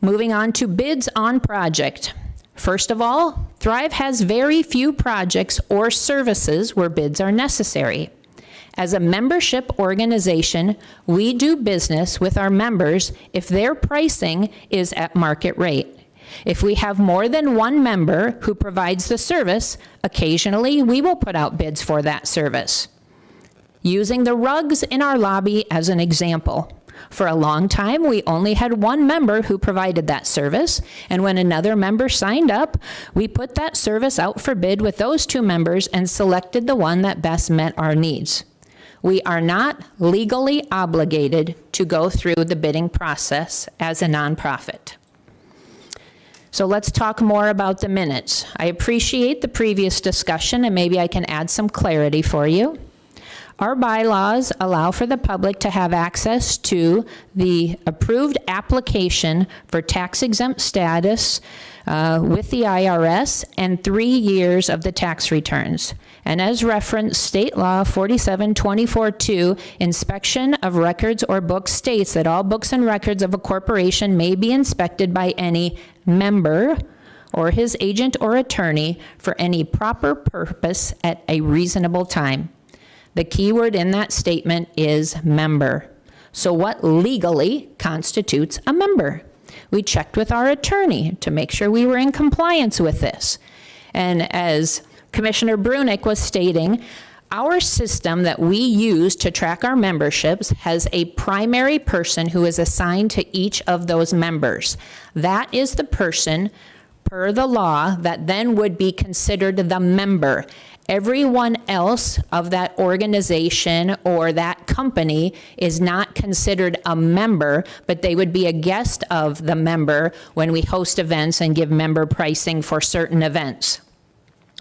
N: Moving on to bids on project. First of all, Thrive has very few projects or services where bids are necessary. As a membership organization, we do business with our members if their pricing is at market rate. If we have more than one member who provides the service, occasionally we will put out bids for that service. Using the rugs in our lobby as an example. For a long time, we only had one member who provided that service, and when another member signed up, we put that service out for bid with those two members and selected the one that best met our needs. We are not legally obligated to go through the bidding process as a nonprofit. So let's talk more about the minutes. I appreciate the previous discussion, and maybe I can add some clarity for you. Our bylaws allow for the public to have access to the approved application for tax exempt status with the IRS and 3 years of the tax returns. And as referenced, State Law 4724-2, inspection of records or books states that all books and records of a corporation may be inspected by any member or his agent or attorney for any proper purpose at a reasonable time. The key word in that statement is member. So what legally constitutes a member? We checked with our attorney to make sure we were in compliance with this. And as Commissioner Brunick was stating, our system that we use to track our memberships has a primary person who is assigned to each of those members. That is the person, per the law, that then would be considered the member. Everyone else of that organization or that company is not considered a member, but they would be a guest of the member when we host events and give member pricing for certain events.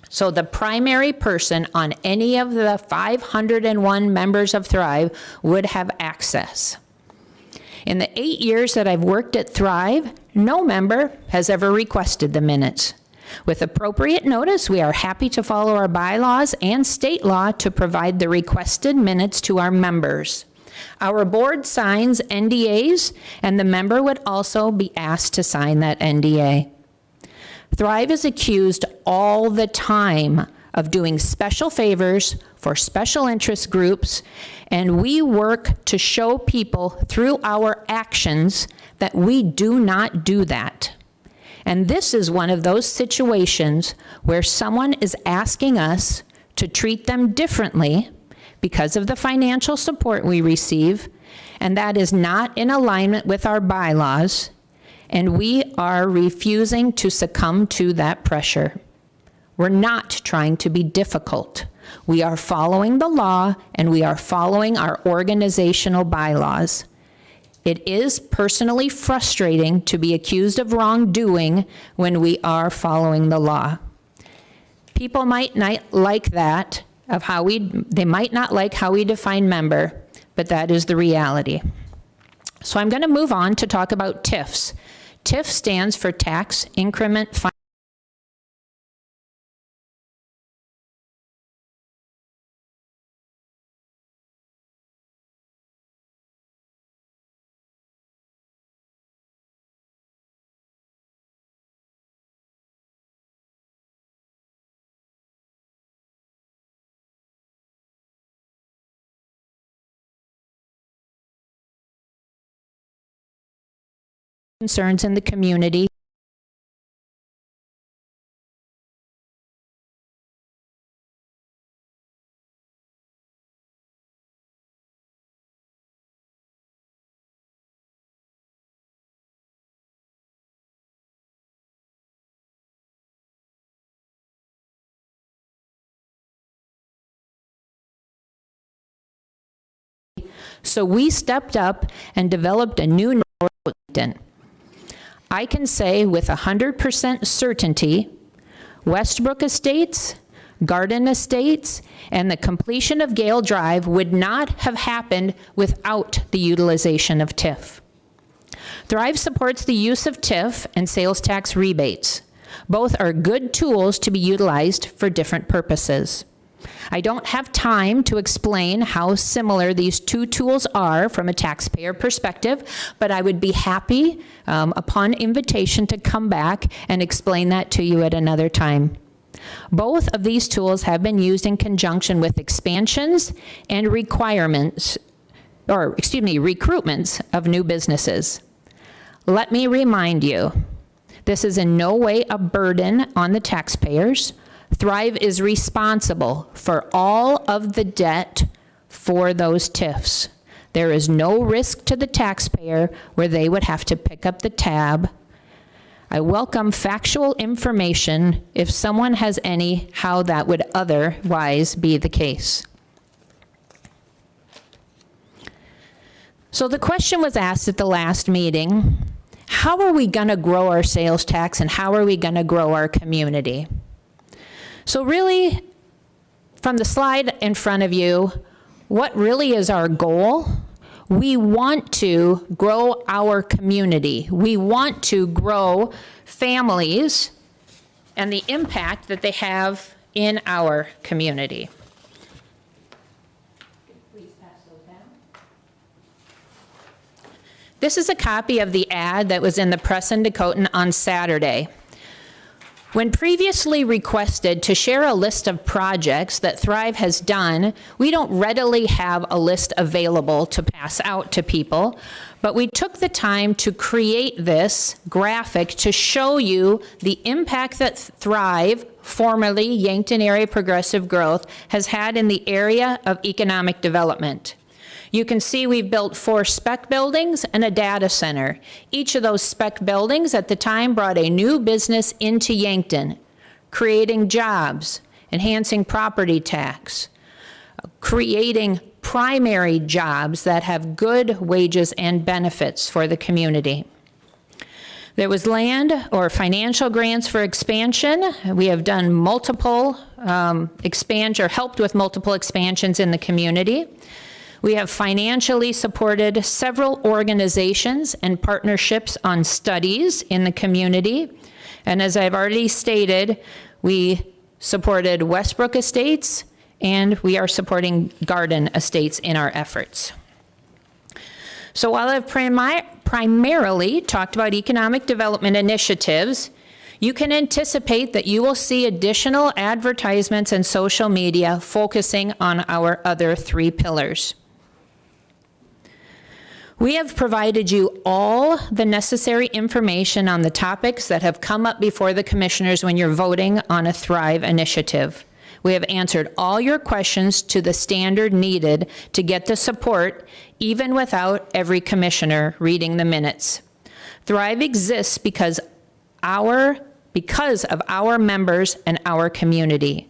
N: So the primary person on any of the 501 members of Thrive would have access. In the 8 years that I've worked at Thrive, no member has ever requested the minutes. With appropriate notice, we are happy to follow our bylaws and state law to provide the requested minutes to our members. Our board signs NDAs, and the member would also be asked to sign that NDA. Thrive is accused all the time of doing special favors for special interest groups, and we work to show people through our actions that we do not do that. And this is one of those situations where someone is asking us to treat them differently because of the financial support we receive, and that is not in alignment with our bylaws, and we are refusing to succumb to that pressure. We're not trying to be difficult. We are following the law, and we are following our organizational bylaws. It is personally frustrating to be accused of wrongdoing when we are following the law. People might not like that, they might not like how we define member, but that is the reality. So I'm going to move on to talk about TIFs. TIF stands for Tax Increment Fund. Concerns in the community. So we stepped up and developed a new Yankton. I can say with 100% certainty, Westbrook Estates, Garden Estates, and the completion of Gale Drive would not have happened without the utilization of TIF. Thrive supports the use of TIF and sales tax rebates. Both are good tools to be utilized for different purposes. I don't have time to explain how similar these two tools are from a taxpayer perspective, but I would be happy upon invitation to come back and explain that to you at another time. Both of these tools have been used in conjunction with expansions and recruitments of new businesses. Let me remind you, this is in no way a burden on the taxpayers. Thrive is responsible for all of the debt for those TIFs. There is no risk to the taxpayer where they would have to pick up the tab. I welcome factual information if someone has any how that would otherwise be the case. So the question was asked at the last meeting, how are we going to grow our sales tax and how are we going to grow our community? So really, from the slide in front of you, what really is our goal? We want to grow our community. We want to grow families and the impact that they have in our community. Please pass those down. This is a copy of the ad that was in the Press and Dakotan on Saturday. When previously requested to share a list of projects that Thrive has done, we don't readily have a list available to pass out to people, but we took the time to create this graphic to show you the impact that Thrive, formerly Yankton Area Progressive Growth, has had in the area of economic development. You can see we've built 4 spec buildings and a data center. Each of those spec buildings at the time brought a new business into Yankton, creating jobs, enhancing property tax, creating primary jobs that have good wages and benefits for the community. There was land or financial grants for expansion. We have done multiple helped with multiple expansions in the community. We have financially supported several organizations and partnerships on studies in the community. And as I've already stated, we supported Westbrook Estates and we are supporting Garden Estates in our efforts. So while I've primarily talked about economic development initiatives, you can anticipate that you will see additional advertisements and social media focusing on our other 3 pillars. We have provided you all the necessary information on the topics that have come up before the commissioners when you're voting on a Thrive initiative. We have answered all your questions to the standard needed to get the support, even without every commissioner reading the minutes. Thrive exists because of our members and our community.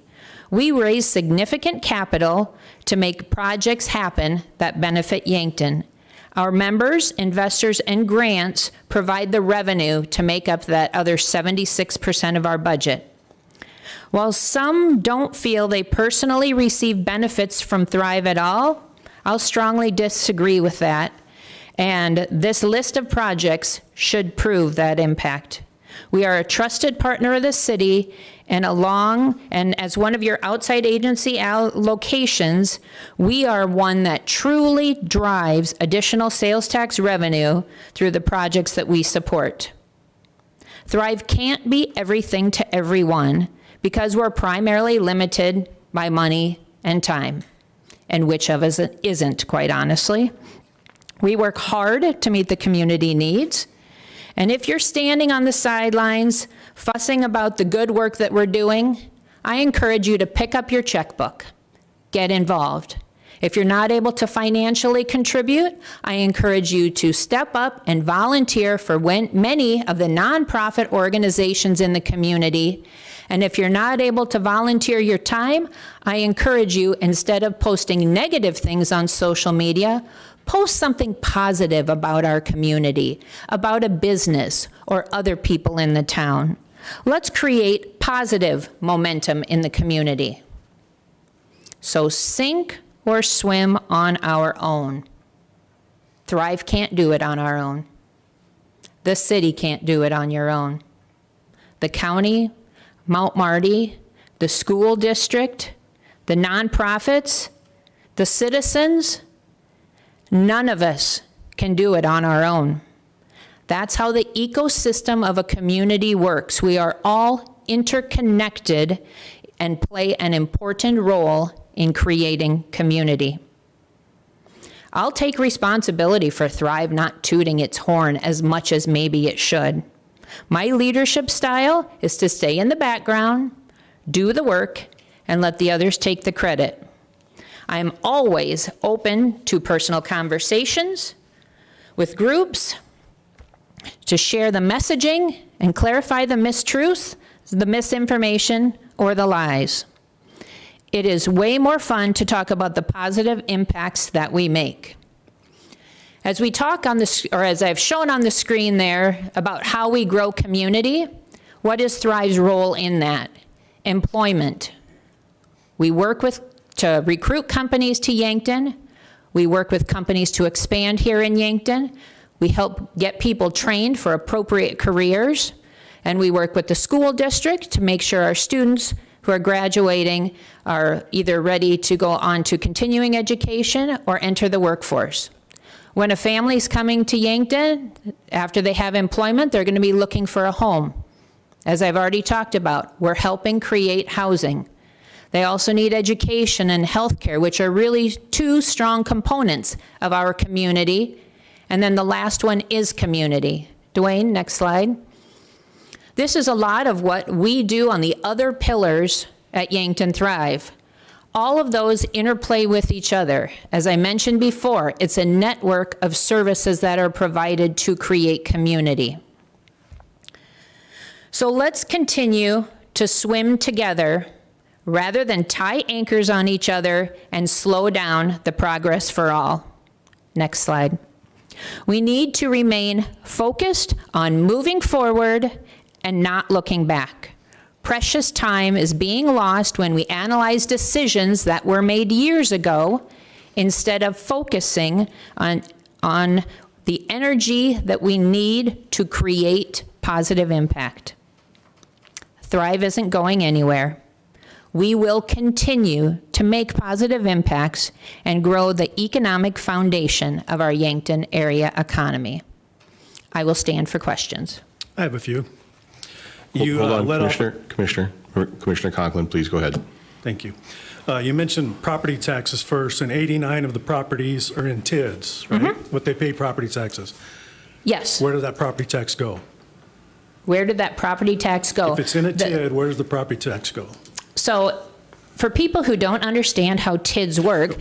N: We raise significant capital to make projects happen that benefit Yankton. Our members, investors, and grants provide the revenue to make up that other 76% of our budget. While some don't feel they personally receive benefits from Thrive at all, I'll strongly disagree with that. And this list of projects should prove that impact. We are a trusted partner of the city, and as one of your outside agency locations, we are one that truly drives additional sales tax revenue through the projects that we support. Thrive can't be everything to everyone because we're primarily limited by money and time, and which of us isn't, quite honestly. We work hard to meet the community needs. And if you're standing on the sidelines, fussing about the good work that we're doing, I encourage you to pick up your checkbook, get involved. If you're not able to financially contribute, I encourage you to step up and volunteer for many of the nonprofit organizations in the community. And if you're not able to volunteer your time, I encourage you, instead of posting negative things on social media, post something positive about our community, about a business, or other people in the town. Let's create positive momentum in the community. So sink or swim on our own. Thrive can't do it on our own. The city can't do it on your own. The county, Mount Marty, the school district, the nonprofits, the citizens, none of us can do it on our own. That's how the ecosystem of a community works. We are all interconnected and play an important role in creating community. I'll take responsibility for Thrive not tooting its horn as much as maybe it should. My leadership style is to stay in the background, do the work, and let the others take the credit. I'm always open to personal conversations with groups to share the messaging and clarify the mistruths, the misinformation, or the lies. It is way more fun to talk about the positive impacts that we make. As we talk on this, or as I've shown on the screen there about how we grow community, what is Thrive's role in that? Employment. We work to recruit companies to Yankton. We work with companies to expand here in Yankton. We help get people trained for appropriate careers. And we work with the school district to make sure our students who are graduating are either ready to go on to continuing education or enter the workforce. When a family's coming to Yankton, after they have employment, they're going to be looking for a home. As I've already talked about, we're helping create housing. They also need education and healthcare, which are really two strong components of our community. And then the last one is community. Dwayne, next slide. This is a lot of what we do on the other pillars at Yankton Thrive. All of those interplay with each other. As I mentioned before, it's a network of services that are provided to create community. So let's continue to swim together rather than tie anchors on each other and slow down the progress for all. Next slide. We need to remain focused on moving forward and not looking back. Precious time is being lost when we analyze decisions that were made years ago instead of focusing on the energy that we need to create positive impact. Thrive isn't going anywhere. We will continue to make positive impacts and grow the economic foundation of our Yankton area economy. I will stand for questions.
D: I have a few.
A: Hold on, Commissioner Conklin, please go ahead.
D: Thank you. You mentioned property taxes first, and 89 of the properties are in TIDs, right? What they pay property taxes.
N: Yes.
D: Where does that property tax go?
N: Where did that property tax go?
D: If it's in a TID, where does the property tax go?
N: So for people who don't understand how TIDs work,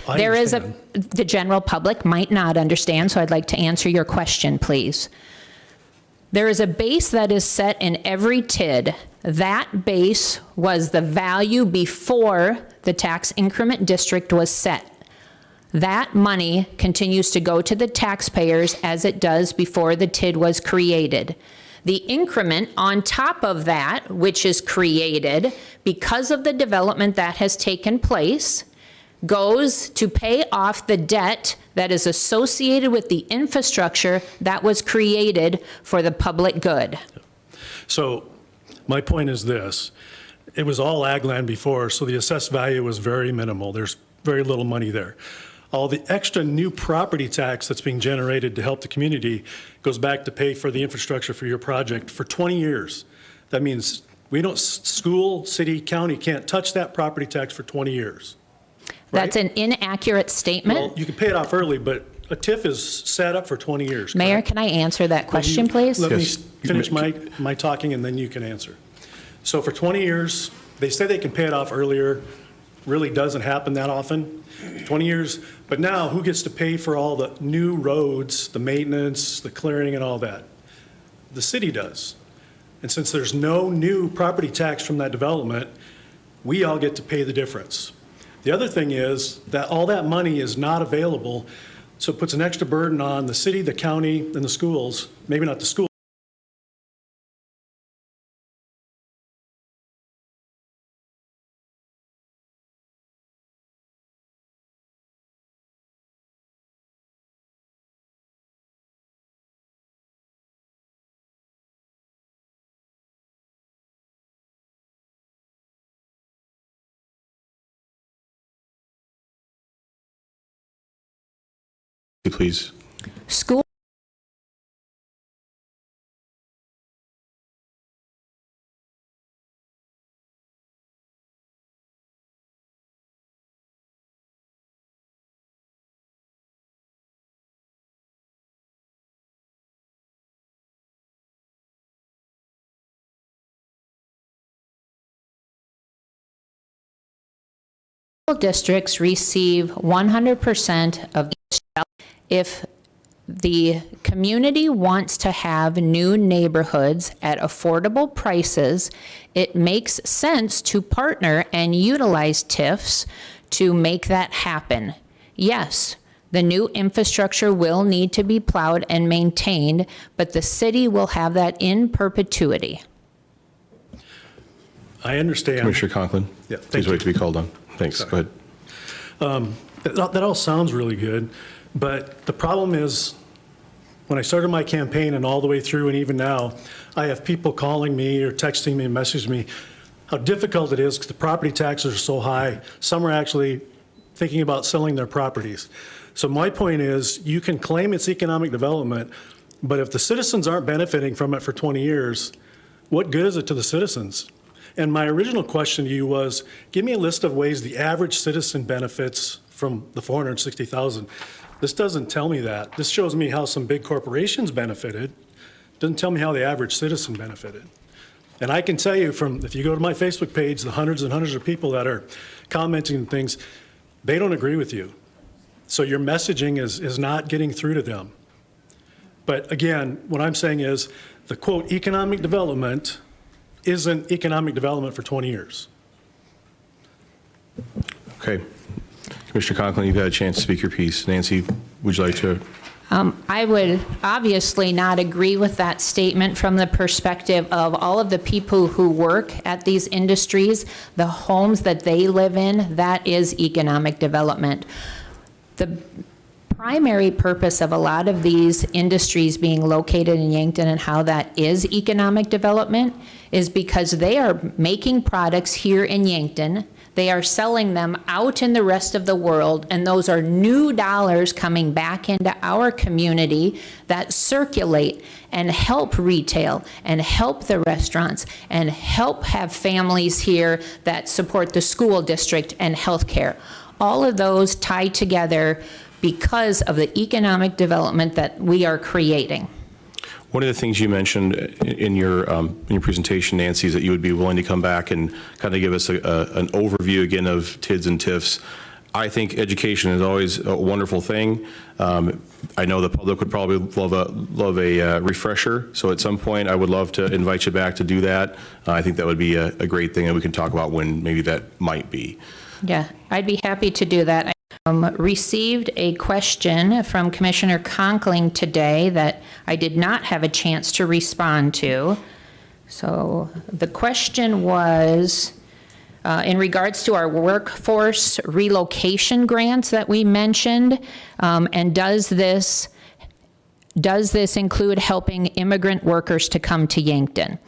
N: the general public might not understand, so I'd like to answer your question, please. There is a base that is set in every TID. That base was the value before the tax increment district was set. That money continues to go to the taxpayers as it does before the TID was created. The increment on top of that, which is created because of the development that has taken place, goes to pay off the debt that is associated with the infrastructure that was created for the public good.
D: So my point is this. It was all ag land before, so the assessed value was very minimal. There's very little money there. All the extra new property tax that's being generated to help the community goes back to pay for the infrastructure for your project for 20 years. That means school, city, county can't touch that property tax for 20 years. Right?
N: That's an inaccurate statement.
D: Well, you can pay it off early, but a TIF is set up for 20 years.
N: Mayor,
D: correct?
N: can I answer that question, please?
D: Let me finish my talking and then you can answer. So for 20 years, they say they can pay it off earlier. Really doesn't happen that often. 20 years, but now who gets to pay for all the new roads, the maintenance, the clearing and all that? The city does. And since there's no new property tax from that development, we all get to pay the difference. The other thing is that all that money is not available, so it puts an extra burden on the city, the county, and the schools, maybe not the schools.
A: Please.
N: School districts receive 100% of the if the community wants to have new neighborhoods at affordable prices, it makes sense to partner and utilize TIFs to make that happen. Yes, the new infrastructure will need to be plowed and maintained, but the city will have that in perpetuity.
D: I understand.
A: Commissioner Conklin?
D: Yeah,
A: Please wait to be called on. Thanks. Go ahead.
D: That all sounds really good, but the problem is, when I started my campaign and all the way through and even now, I have people calling me or texting me and messaging me how difficult it is because the property taxes are so high. Some are actually thinking about selling their properties. So my point is, you can claim it's economic development, but if the citizens aren't benefiting from it for 20 years, what good is it to the citizens? And my original question to you was, give me a list of ways the average citizen benefits from the 460,000. This doesn't tell me that. This shows me how some big corporations benefited. Doesn't tell me how the average citizen benefited. And I can tell you if you go to my Facebook page, the hundreds and hundreds of people that are commenting and things, they don't agree with you. So your messaging is not getting through to them. But again, what I'm saying is the quote, economic development isn't economic development for 20 years.
A: Okay. Commissioner Conklin, you've had a chance to speak your piece. Nancy, would you like to?
N: I would obviously not agree with that statement from the perspective of all of the people who work at these industries, the homes that they live in, that is economic development. The primary purpose of a lot of these industries being located in Yankton and how that is economic development is because they are making products here in Yankton. They are selling them out in the rest of the world, and those are new dollars coming back into our community that circulate and help retail and help the restaurants and help have families here that support the school district and healthcare. All of those tie together because of the economic development that we are creating.
A: One of the things you mentioned in your presentation, Nancy, is that you would be willing to come back and kind of give us an overview again of TIDs and TIFs. I think education is always a wonderful thing. I know the public would probably love a refresher. So at some point, I would love to invite you back to do that. I think that would be a great thing, and we can talk about when maybe that might be.
N: Yeah, I'd be happy to do that. Received a question from Commissioner Conkling today that I did not have a chance to respond to. So the question was in regards to our workforce relocation grants that we mentioned, and does this include helping immigrant workers to come to Yankton?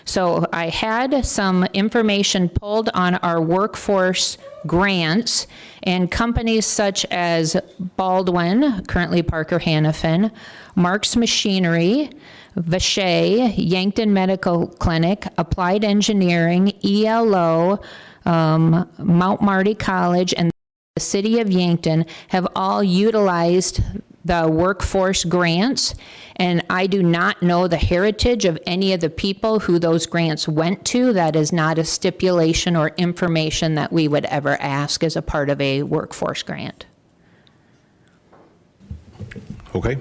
N: So I had some information pulled on our workforce grants, and companies such as Baldwin, currently Parker Hannafin, Mark's Machinery, Vache, Yankton Medical Clinic, Applied Engineering, ELO, Mount Marty College, and the City of Yankton have all utilized the workforce grants, and I do not know the heritage of any of the people who those grants went to. That is not a stipulation or information that we would ever ask as a part of a workforce grant.
A: Okay.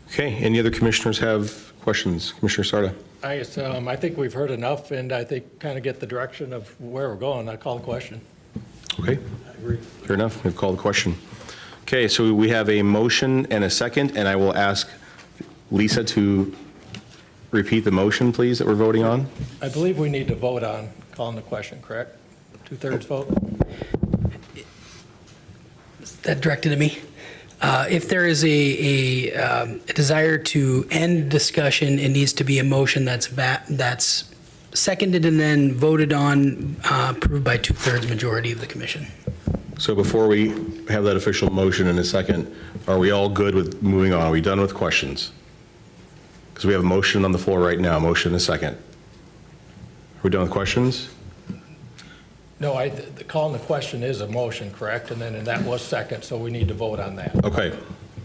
A: Okay, any other commissioners have questions? Commissioner Sarda.
M: I think we've heard enough, and I think kind of get the direction of where we're going. I call the question.
A: Okay, fair enough. We've called the question. Okay, so we have a motion and a second, and I will ask Lisa to repeat the motion, please, that we're voting on.
M: I believe we need to vote on calling the question, correct? 2/3 vote?
K: Is that directed at me? If there is a desire to end discussion, it needs to be a motion that's seconded and then voted on, approved by 2/3 majority of the commission.
A: So before we have that official motion in a second, are we all good with moving on? Are we done with questions? Because we have a motion on the floor right now, motion and a second. Are we done with questions?
M: No, the calling the question is a motion, correct? And then that was second, so we need to vote on that.
A: Okay.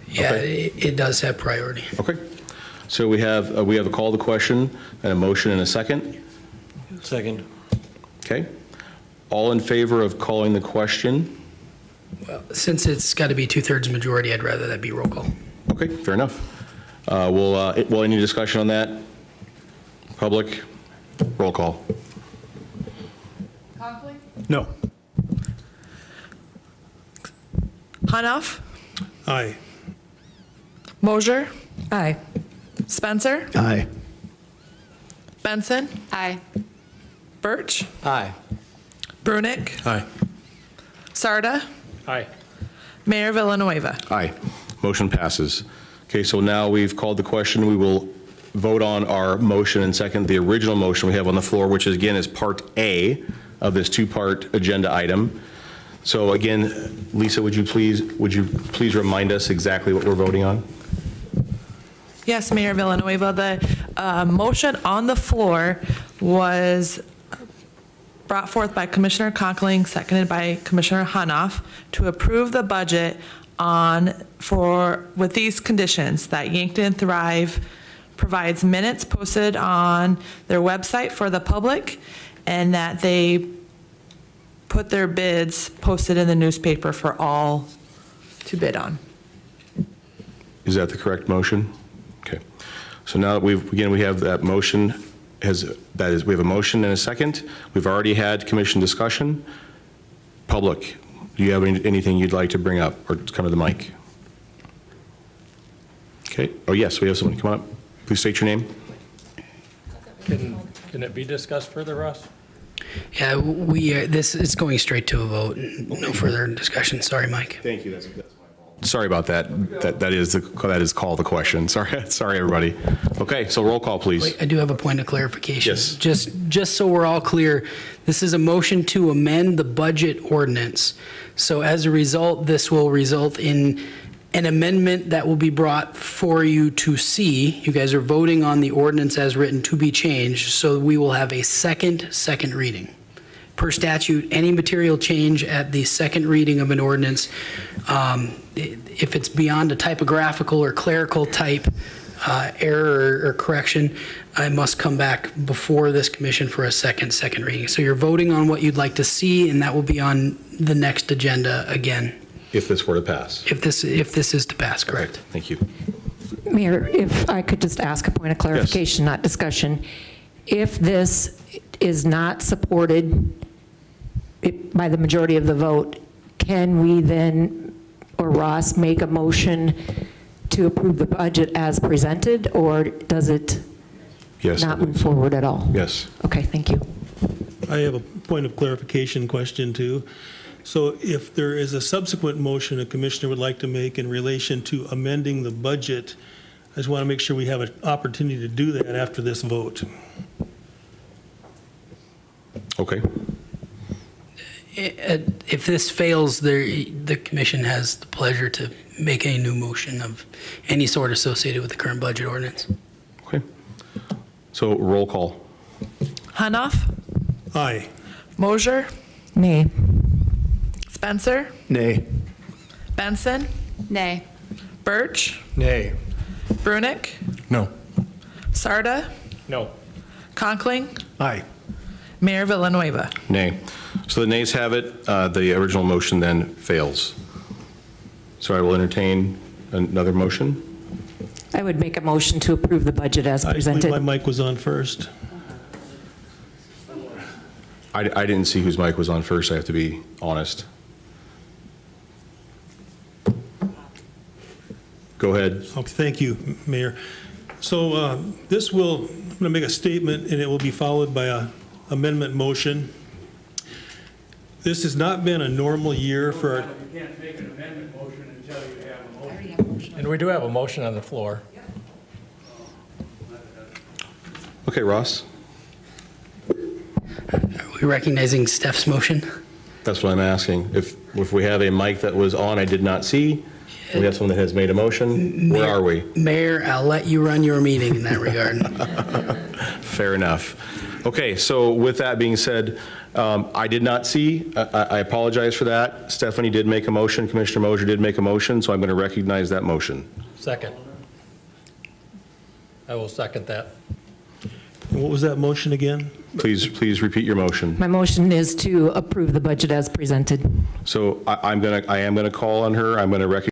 K: Yeah,
A: Okay.
K: it does have priority.
A: Okay. So we have a call to question and a motion and a second.
H: Second.
A: Okay. All in favor of calling the question?
K: Since it's got to be 2/3 majority, I'd rather that be roll call.
A: Okay, fair enough. Well, any discussion on that? Public? Roll call.
D: No.
C: Hanoff,
J: Aye.
C: Mosier. Aye. Spencer,
H: Aye.
C: Benson,
E: Aye.
C: Birch,
H: Aye.
C: Brunick,
H: Aye.
C: Sarda,
M: Aye.
C: Mayor Villanueva.
A: Aye. Motion passes. Okay, so now we've called the question. We will vote on our motion and second the original motion we have on the floor, which is, again, is Part A of this two-part agenda item. So again, Lisa, would you please remind us exactly what we're voting on?
C: Yes, Mayor Villanueva, the motion on the floor was brought forth by Commissioner Conkling, seconded by Commissioner Hanoff, to approve the budget with these conditions, that Yankton Thrive provides minutes posted on their website for the public, and that they put their bids posted in the newspaper for all to bid on.
A: Is that the correct motion? Okay. So now that we have that motion, we have a motion and a second. We've already had commission discussion. Public, do you have anything you'd like to bring up or come to the mic? Okay. Oh, yes, we have someone. Come on up. Please state your name.
M: Can it be discussed further, Ross?
K: Yeah, this is going straight to a vote. No further discussion. Sorry, Mike.
A: Thank you. That's my fault. Sorry about that. That is call the question. Sorry, everybody. Okay, so roll call, please.
K: Wait, I do have a point of clarification.
A: Yes.
K: Just so we're all clear, this is a motion to amend the budget ordinance. So as a result, this will result in an amendment that will be brought for you to see. You guys are voting on the ordinance as written to be changed, so we will have a second reading. Per statute, any material change at the second reading of an ordinance, if it's beyond a typographical or clerical type error or correction, it must come back before this commission for a second reading. So you're voting on what you'd like to see, and that will be on the next agenda again.
A: If this were to pass.
K: If this is to pass, correct.
A: Okay, thank you.
O: Mayor, if I could just ask a point of clarification, not discussion. If this is not supported by the majority of the vote, can we then, or Ross, make a motion to approve the budget as presented, or does it not move forward at all?
A: Yes.
O: Okay, thank you.
J: I have a point of clarification question too. So if there is a subsequent motion a commissioner would like to make in relation to amending the budget, I just want to make sure we have an opportunity to do that after this vote.
A: Okay.
K: If this fails, the commission has the pleasure to make a new motion of any sort associated with the current budget ordinance.
A: Okay. So roll call.
C: Hanoff,
J: Aye.
C: Mosier,
O: Nay.
C: Spencer,
H: Nay.
C: Benson,
E: Nay.
C: Birch,
H: Nay.
C: Brunick,
L: No.
C: Sarda,
M: No.
C: Conkling,
H: Aye.
C: Mayor Villanueva.
A: Nay. So the nays have it. The original motion then fails. So I will entertain another motion.
O: I would make a motion to approve the budget as
J: I
O: presented.
J: believe my mic was on first.
A: I didn't see whose mic was on first, I have to be honest. Go ahead.
J: Okay, thank you, Mayor. So I'm going to make a statement, and it will be followed by a amendment motion. This has not been a normal year for our...
M: You can't make an amendment motion until you have a motion. And we do have a motion on the floor.
A: Okay, Ross.
K: Are we recognizing Steph's motion?
A: That's what I'm asking. If we have a mic that was on I did not see, we have someone that has made a motion, where are we?
K: Mayor, I'll let you run your meeting in that regard.
A: Fair enough. Okay, so with that being said, I did not see, I apologize for that. Stephanie did make a motion, Commissioner Mosier did make a motion, so I'm going to recognize that motion.
M: Second. I will second that.
J: What was that motion again?
A: Please repeat your motion.
O: My motion is to approve the budget as presented.
A: So I am gonna call on her. I'm gonna recognize.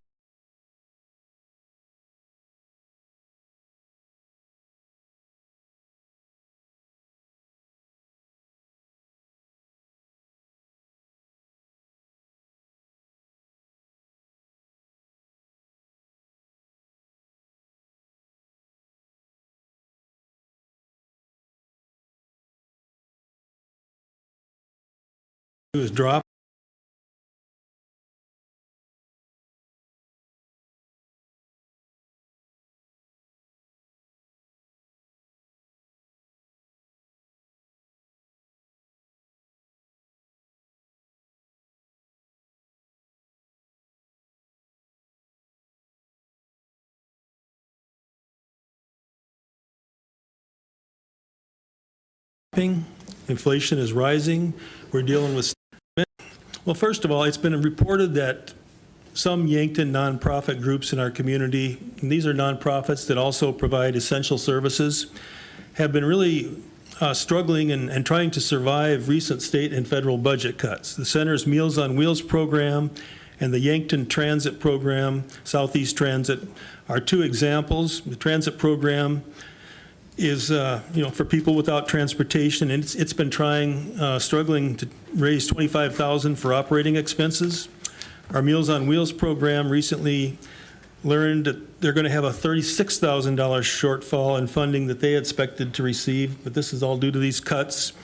J: Is drop. Inflation is rising. We're dealing with. Well, first of all, it's been reported that some Yankton nonprofit groups in our community, and these are nonprofits that also provide essential services, have been really struggling and trying to survive recent state and federal budget cuts. The Center's Meals on Wheels program and the Yankton Transit program, Southeast Transit, are two examples. The transit program is for people without transportation, and it's been struggling to raise $25,000 for operating expenses. Our Meals on Wheels program recently learned that they're going to have a $36,000 shortfall in funding that they expected to receive, but this is all due to these cuts.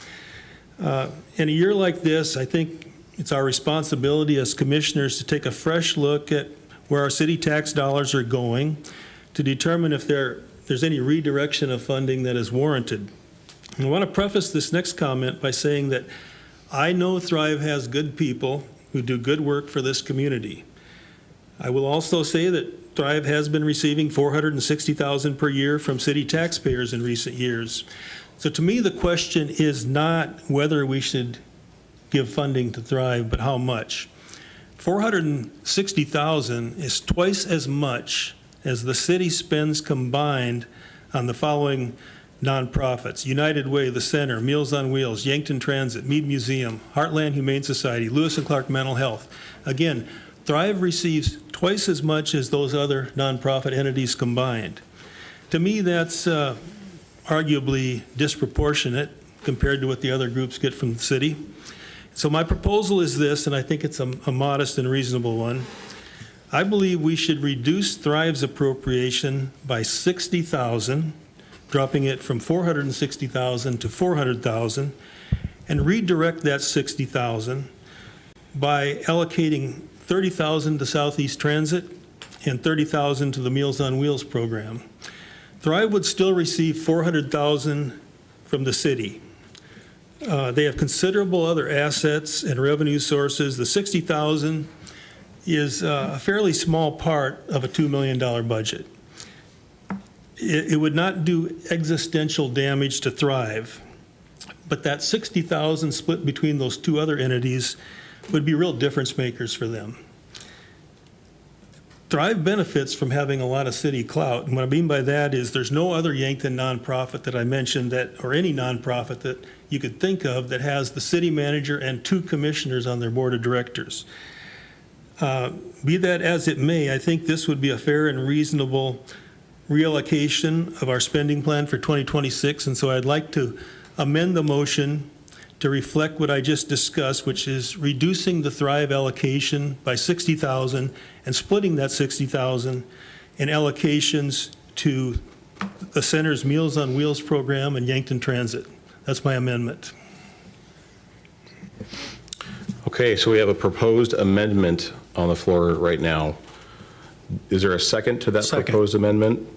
J: In a year like this, I think it's our responsibility as commissioners to take a fresh look at where our city tax dollars are going to determine if there's any redirection of funding that is warranted. And I want to preface this next comment by saying that I know Thrive has good people who do good work for this community. I will also say that Thrive has been receiving $460,000 per year from city taxpayers in recent years. So to me, the question is not whether we should give funding to Thrive, but how much. $460,000 is twice as much as the city spends combined on the following nonprofits: United Way, the Center, Meals on Wheels, Yankton Transit, Mead Museum, Heartland Humane Society, Lewis and Clark Mental Health. Again, Thrive receives twice as much as those other nonprofit entities combined. To me, that's arguably disproportionate compared to what the other groups get from the city. So my proposal is this, and I think it's a modest and reasonable one. I believe we should reduce Thrive's appropriation by $60,000, dropping it from $460,000 to $400,000, and redirect that $60,000 by allocating $30,000 to Southeast Transit and $30,000 to the Meals on Wheels program. Thrive would still receive $400,000 from the city. They have considerable other assets and revenue sources. The $60,000 is a fairly small part of a $2 million budget. It would not do existential damage to Thrive, but that $60,000 split between those two other entities would be real difference makers for them. Thrive benefits from having a lot of city clout, and what I mean by that is there's no other Yankton nonprofit that I mentioned or any nonprofit that you could think of that has the city manager and 2 commissioners on their board of directors. Be that as it may, I think this would be a fair and reasonable reallocation of our spending plan for 2026, and so I'd like to amend the motion to reflect what I just discussed, which is reducing the Thrive allocation by $60,000 and splitting that $60,000 in allocations to the Center's Meals on Wheels program and Yankton Transit. That's my amendment.
A: Okay, so we have a proposed amendment on the floor right now. Is there a second to that proposed amendment?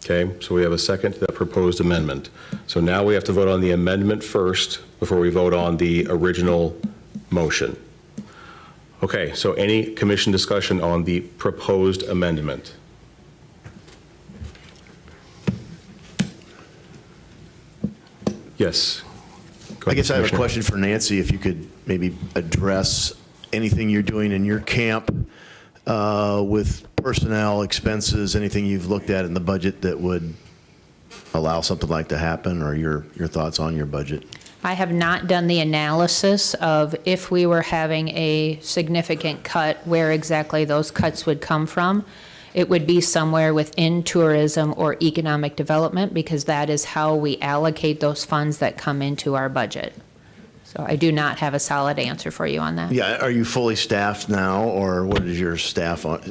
A: Okay, so we have a second to that proposed amendment. So now we have to vote on the amendment first before we vote on the original motion. Okay, so any commission discussion on the proposed amendment? Yes.
P: I guess I have a question for Nancy, if you could maybe address anything you're doing in your camp with personnel expenses, anything you've looked at in the budget that would allow something like to happen, or your thoughts on your budget?
N: I have not done the analysis of if we were having a significant cut, where exactly those cuts would come from. It would be somewhere within tourism or economic development, because that is how we allocate those funds that come into our budget. So I do not have a solid answer for you on that.
P: Yeah, are you fully staffed now, or what is your staff with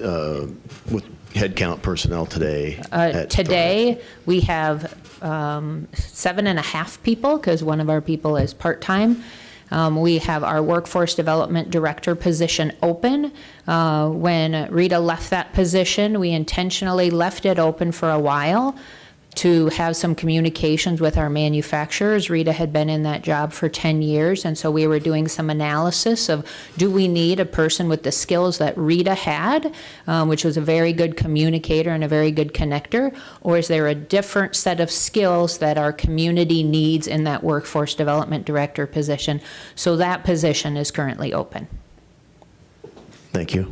P: headcount personnel today?
N: Today, we have 7.5 people, because one of our people is part-time. We have our workforce development director position open. When Rita left that position, we intentionally left it open for a while to have some communications with our manufacturers. Rita had been in that job for 10 years, and so we were doing some analysis of, do we need a person with the skills that Rita had, which was a very good communicator and a very good connector, or is there a different set of skills that our community needs in that workforce development director position? So that position is currently open.
P: Thank you.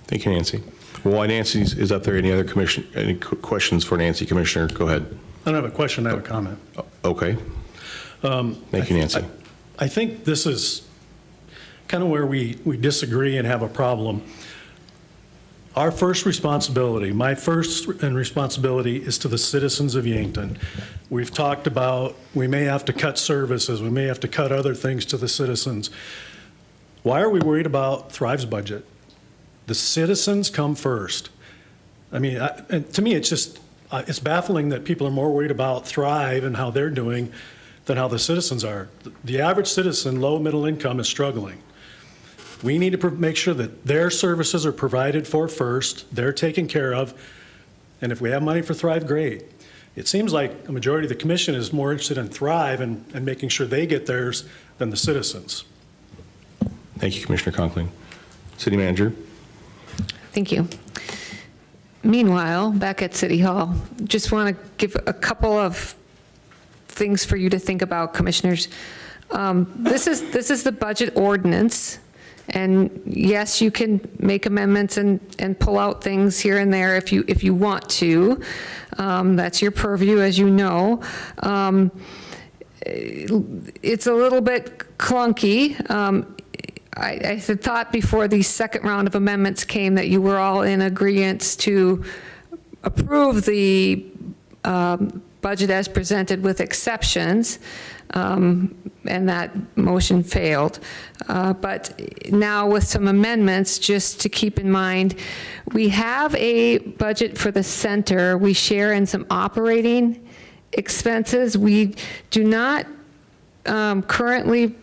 A: Thank you, Nancy. Well, while Nancy is up there, any questions for Nancy, Commissioner? Go ahead.
D: I don't have a question, I have a comment.
A: Okay. Thank you, Nancy.
D: I think this is kind of where we disagree and have a problem. Our first responsibility, my first responsibility, is to the citizens of Yankton. We've talked about we may have to cut services, we may have to cut other things to the citizens. Why are we worried about Thrive's budget? The citizens come first. I mean, and to me, it's just, it's baffling that people are more worried about Thrive and how they're doing than how the citizens are. The average citizen, low, middle income, is struggling. We need to make sure that their services are provided for first, they're taken care of, and if we have money for Thrive, great. It seems like a majority of the commission is more interested in Thrive and making sure they get theirs than the citizens.
A: Thank you, Commissioner Conkling. City Manager.
E: Thank you. Meanwhile, back at City Hall, just want to give a couple of things for you to think about, commissioners. This is the budget ordinance, and yes, you can make amendments and pull out things here and there if you want to. That's your purview, as you know. It's a little bit clunky. I had thought before the second round of amendments came that you were all in agreement to approve the budget as presented with exceptions, and that motion failed. But now with some amendments, just to keep in mind, we have a budget for the center. We share in some operating expenses. We do not currently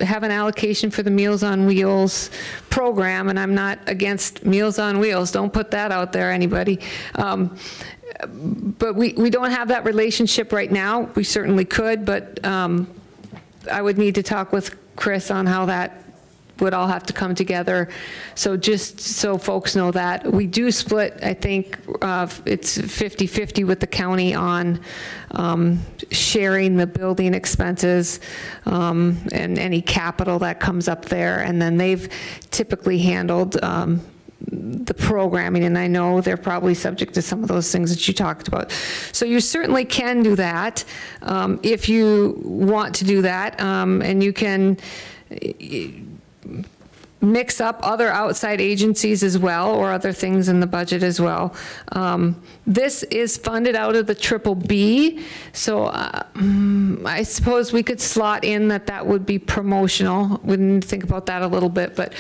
E: have an allocation for the Meals on Wheels program, and I'm not against Meals on Wheels. Don't put that out there, anybody. But we don't have that relationship right now. We certainly could, but I would need to talk with Chris on how that would all have to come together. So just so folks know that, we do split, I think it's 50-50 with the county on sharing the building expenses and any capital that comes up there. And then they've typically handled the programming, and I know they're probably subject to some of those things that you talked about. So you certainly can do that if you want to do that, and you can mix up other outside agencies as well, or other things in the budget as well. This is funded out of the BBB, so I suppose we could slot in that would be promotional. We need to think about that a little bit, but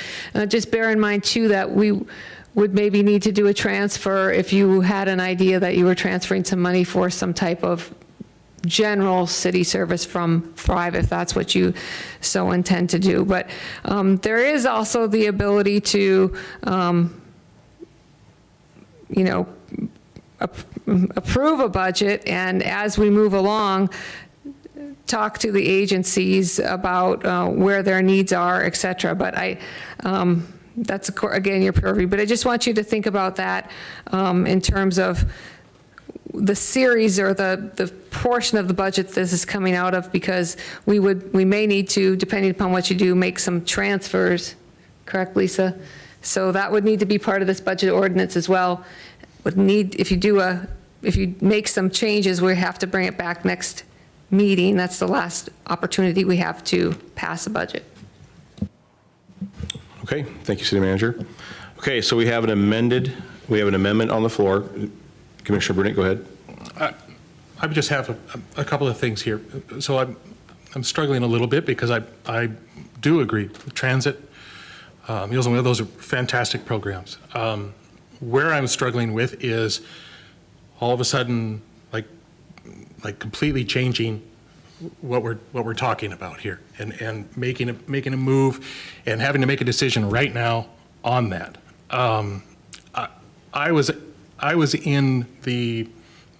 E: just bear in mind too that we would maybe need to do a transfer if you had an idea that you were transferring some money for some type of general city service from Thrive, if that's what you so intend to do. But there is also the ability to, approve a budget, and as we move along, talk to the agencies about where their needs are, et cetera. But that's, again, your purview. But I just want you to think about that in terms of the series or the portion of the budget this is coming out of, because we may need to, depending upon what you do, make some transfers. Correct, Lisa? So that would need to be part of this budget ordinance as well. Would need, if you do a if you make some changes, we have to bring it back next meeting. That's the last opportunity we have to pass a budget.
A: Okay, thank you, City Manager. Okay, so we have an amendment on the floor. Commissioner Brunet, go ahead.
L: I just have a couple of things here. So I'm struggling a little bit because I do agree with transit. Meals on Wheels, those are fantastic programs. Where I'm struggling with is all of a sudden, like completely changing what we're talking about here, and making a move, and having to make a decision right now on that. I was in the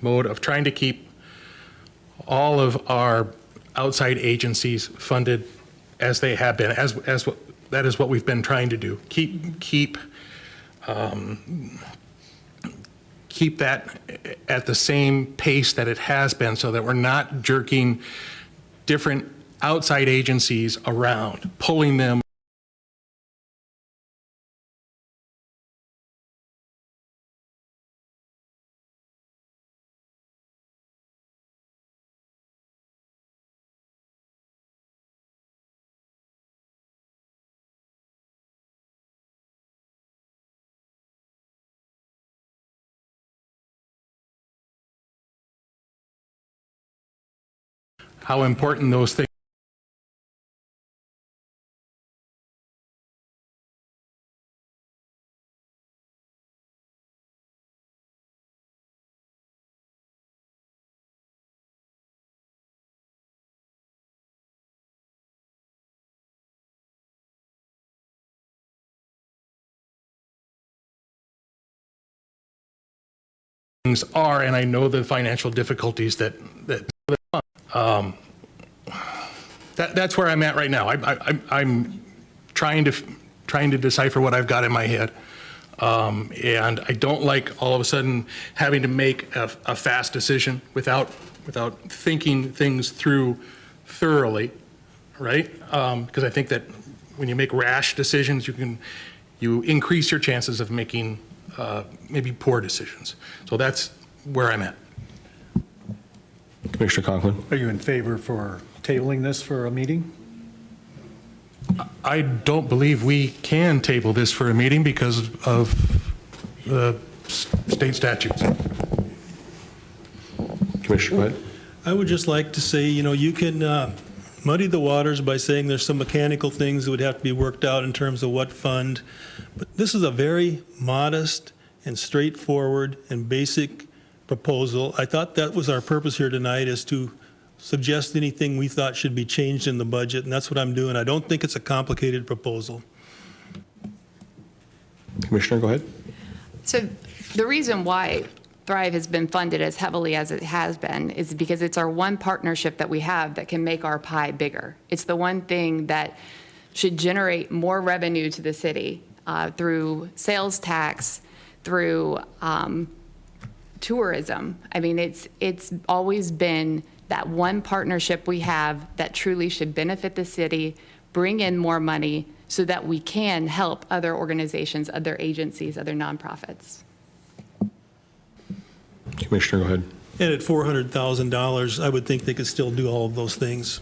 L: mode of trying to keep all of our outside agencies funded as they have been, that is what we've been trying to do. Keep that at the same pace that it has been, so that we're not jerking different outside agencies around, pulling them. How important those things are, and I know the financial difficulties that's where I'm at right now. I'm trying to decipher what I've got in my head, and I don't like all of a sudden having to make a fast decision without thinking things through thoroughly, right? Because I think that when you make rash decisions, you increase your chances of making maybe poor decisions. So that's where I'm at.
A: Commissioner Conklin.
D: Are you in favor for tabling this for a meeting?
L: I don't believe we can table this for a meeting because of the state statutes.
A: Commissioner, go ahead.
J: I would just like to say, you can muddy the waters by saying there's some mechanical things that would have to be worked out in terms of what fund. But this is a very modest and straightforward and basic proposal. I thought that was our purpose here tonight, is to suggest anything we thought should be changed in the budget, and that's what I'm doing. I don't think it's a complicated proposal.
A: Commissioner, go ahead.
F: So the reason why Thrive has been funded as heavily as it has been is because it's our one partnership that we have that can make our pie bigger. It's the one thing that should generate more revenue to the city through sales tax, through tourism. I mean, it's always been that one partnership we have that truly should benefit the city, bring in more money so that we can help other organizations, other agencies, other nonprofits.
A: Commissioner, go ahead.
J: And at $400,000, I would think they could still do all of those things.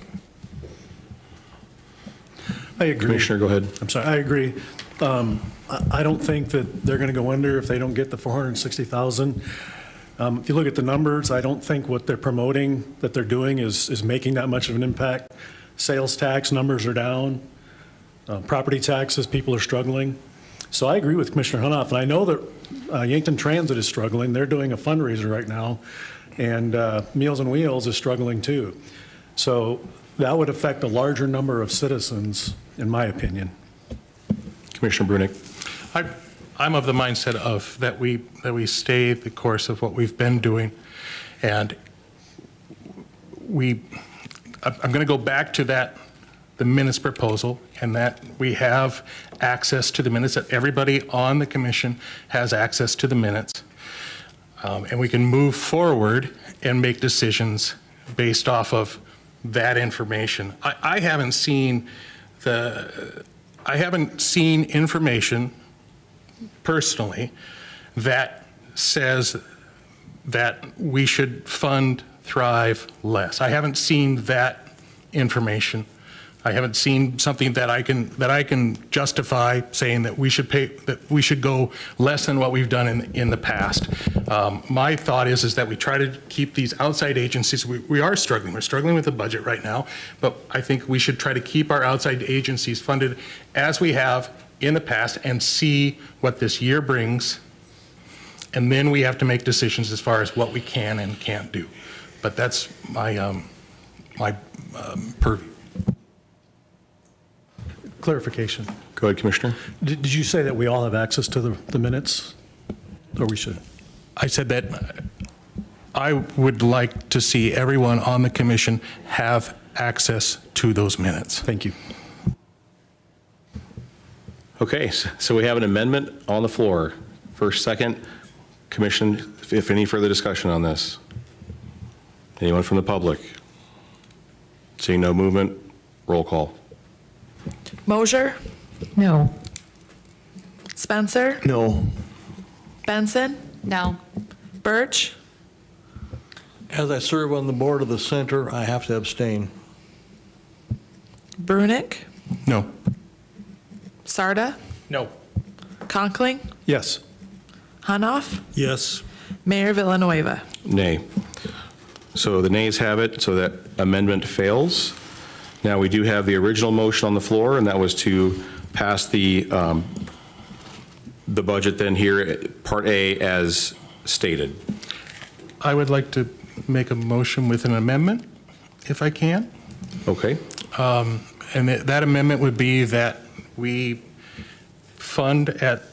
D: I agree.
A: Commissioner, go ahead.
D: I'm sorry, I agree. I don't think that they're going to go under if they don't get the $460,000. If you look at the numbers, I don't think what they're promoting that they're doing is making that much of an impact. Sales tax numbers are down. Property taxes, people are struggling. So I agree with Commissioner Hunoff, and I know that Yankton Transit is struggling. They're doing a fundraiser right now, and Meals on Wheels is struggling too. So that would affect a larger number of citizens, in my opinion.
A: Commissioner Brunig.
L: I'm of the mindset of that we stay the course of what we've been doing, and I'm going to go back to the minutes proposal, and that we have access to the minutes, that everybody on the commission has access to the minutes, and we can move forward and make decisions based off of that information. I haven't seen information personally that says that we should fund Thrive less. I haven't seen that information. I haven't seen something that I can justify saying that we should pay, that we should go less than what we've done in the past. My thought is that we try to keep these outside agencies. We are struggling. We're struggling with the budget right now, but I think we should try to keep our outside agencies funded as we have in the past and see what this year brings. And then we have to make decisions as far as what we can and can't do. But that's my purview.
D: Clarification.
A: Go ahead, Commissioner.
D: Did you say that we all have access to the minutes? Or we should?
L: I said that I would like to see everyone on the commission have access to those minutes.
D: Thank you.
A: Okay, so we have an amendment on the floor. First, second, Commission, if any further discussion on this? Anyone from the public? Seeing no movement, roll call.
C: Mosier,
O: No.
C: Spencer,
P: No.
C: Benson,
F: No.
C: Birch,
H: As I serve on the board of the center, I have to abstain.
C: Brunick,
L: No.
C: Sarda,
M: No.
C: Conkling,
D: Yes.
C: Hanoff,
J: Yes.
C: Mayor Villanueva.
A: Nay. So the nays have it, so that amendment fails. Now, we do have the original motion on the floor, and that was to pass the budget then here, Part A, as stated.
L: I would like to make a motion with an amendment, if I can.
A: Okay.
L: And that amendment would be that we fund at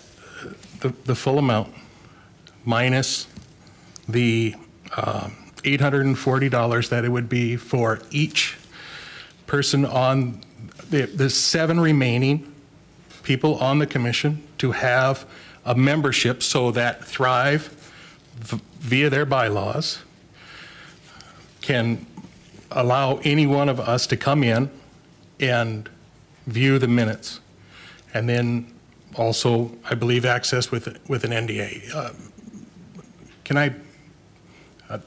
L: the full amount minus the $840 that it would be for each person on the 7 remaining people on the commission to have a membership so that Thrive, via their bylaws, can allow any one of us to come in and view the minutes. And then also, I believe, access with an NDA. Can I,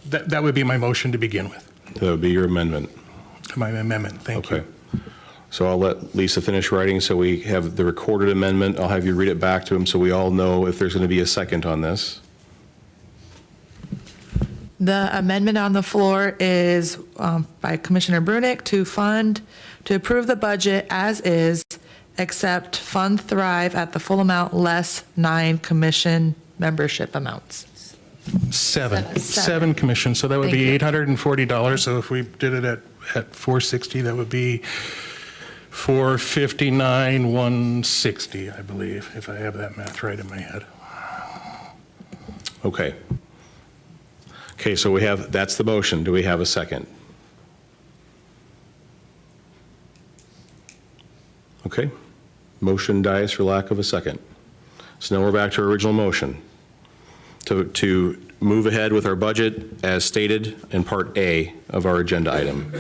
L: that would be my motion to begin with,
A: That would be your amendment.
L: my amendment. Thank you.
A: Okay. So I'll let Lisa finish writing, so we have the recorded amendment. I'll have you read it back to him so we all know if there's going to be a second on this.
C: The amendment on the floor is by Commissioner Brunick to approve the budget as is, except fund Thrive at the full amount less 9 commission membership amounts.
L: Seven commissions, so that would be $840. So if we did it at 460, that would be 459, 160, I believe, if I have that math right in my head.
A: Okay. Okay, so we have, that's the motion. Do we have a second? Okay. Motion dies for lack of a second. So now we're back to our original motion to move ahead with our budget as stated in Part A of our agenda item.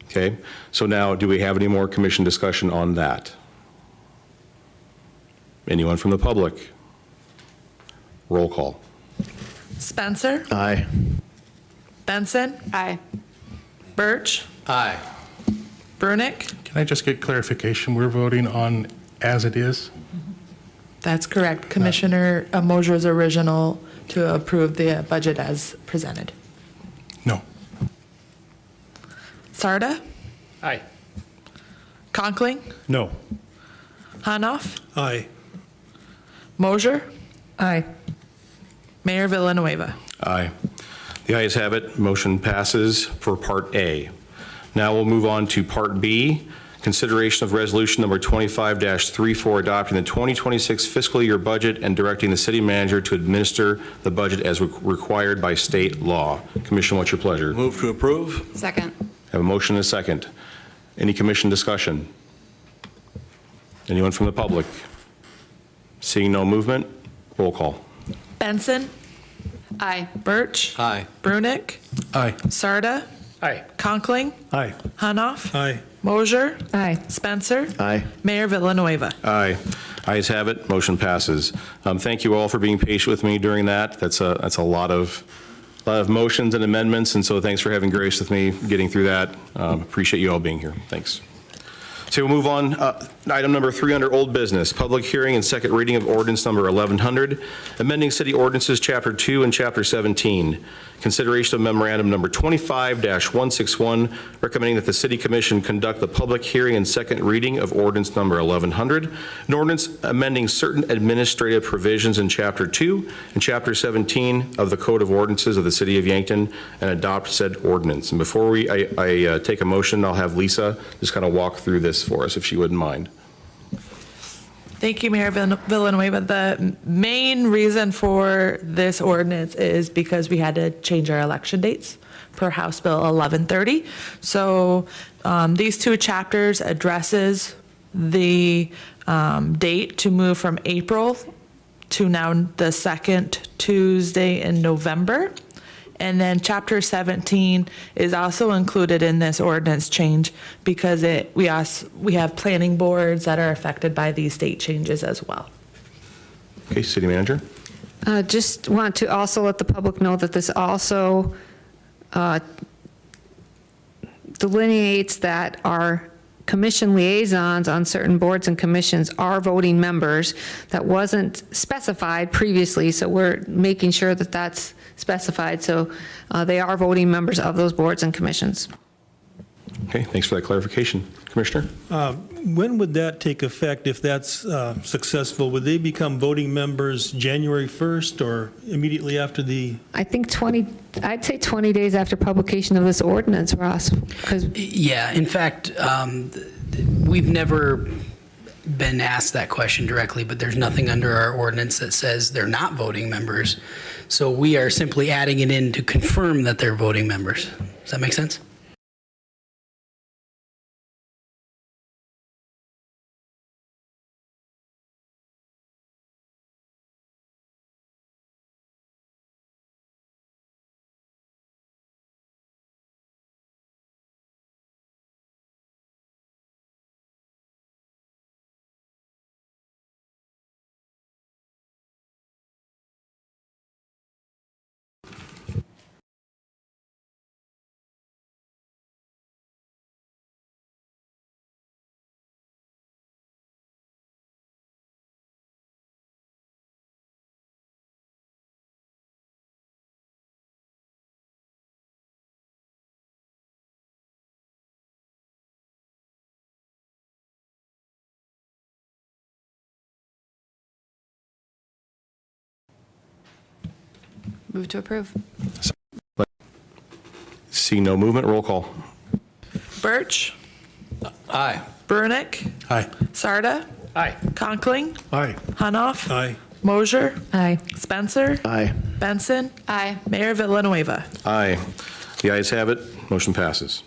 A: Okay, so now do we have any more commission discussion on that? Anyone from the public? Roll call.
C: Spencer,
P: Aye.
C: Benson,
F: Aye.
C: Birch,
H: Aye.
C: Brunick.
L: Can I just get clarification? We're voting on as it is?
C: That's correct. Commissioner Mosier's original to approve the budget as presented.
L: No.
C: Sarda,
M: Aye.
C: Conkling,
D: No.
C: Hanoff,
J: Aye.
C: Mosier,
O: Aye.
C: Mayor Villanueva.
A: Aye. The ayes have it. Motion passes for Part A. Now we'll move on to Part B, consideration of resolution number 25-34, adopting the 2026 fiscal year budget and directing the city manager to administer the budget as required by state law. Commission, what's your pleasure?
H: Move to approve?
F: Second.
A: Have a motion and a second. Any commission discussion? Anyone from the public? Seeing no movement, roll call.
C: Benson,
F: Aye.
C: Birch,
H: Aye.
C: Brunick,
L: Aye.
C: Sarda,
M: Aye.
C: Conkling,
D: Aye.
C: Hanoff,
J: Aye.
C: Mosier.
O: Aye.
C: Spencer.
P: Aye.
C: Mayor Villanueva.
A: Aye. Ayes have it, motion passes. Thank you all for being patient with me during that. That's a lot of motions and amendments, and so thanks for having grace with me getting through that. Appreciate you all being here. Thanks. So we'll move on. Item number 3 under old business, public hearing and second reading of ordinance number 1100, amending city ordinances chapter 2 and chapter 17. Consideration of memorandum number 25-161, recommending that the city commission conduct the public hearing and second reading of ordinance number 1100, an ordinance amending certain administrative provisions in chapter 2 and chapter 17 of the Code of Ordinances of the city of Yankton, and adopt said ordinance. And before I take a motion, I'll have Lisa just kind of walk through this for us, if she wouldn't mind.
C: Thank you, Mayor Villanueva. The main reason for this ordinance is because we had to change our election dates per House Bill 1130. So these two chapters addresses the date to move from April to now the second Tuesday in November. And then chapter 17 is also included in this ordinance change because we have planning boards that are affected by these date changes as well.
A: Okay, city manager.
E: Just want to also let the public know that this also delineates that our commission liaisons on certain boards and commissions are voting members. That wasn't specified previously, so we're making sure that that's specified. So they are voting members of those boards and commissions.
A: Okay, thanks for that clarification. Commissioner?
J: When would that take effect if that's successful? Would they become voting members January 1st or immediately after the?
E: I think I'd say 20 days after publication of this ordinance, Ross.
K: Yeah, in fact, we've never been asked that question directly, but there's nothing under our ordinance that says they're not voting members. So we are simply adding it in to confirm that they're voting members. Does that make sense?
F: Move to approve.
A: See no movement, roll call.
C: Birch.
H: Aye.
C: Burnick.
J: Aye.
C: Sarda.
M: Aye.
C: Conkling.
J: Aye.
C: Hunoff.
J: Aye.
C: Mosier.
O: Aye.
C: Spencer.
P: Aye.
C: Benson.
F: Aye.
C: Mayor Villanueva.
A: Aye. The ayes have it, motion passes.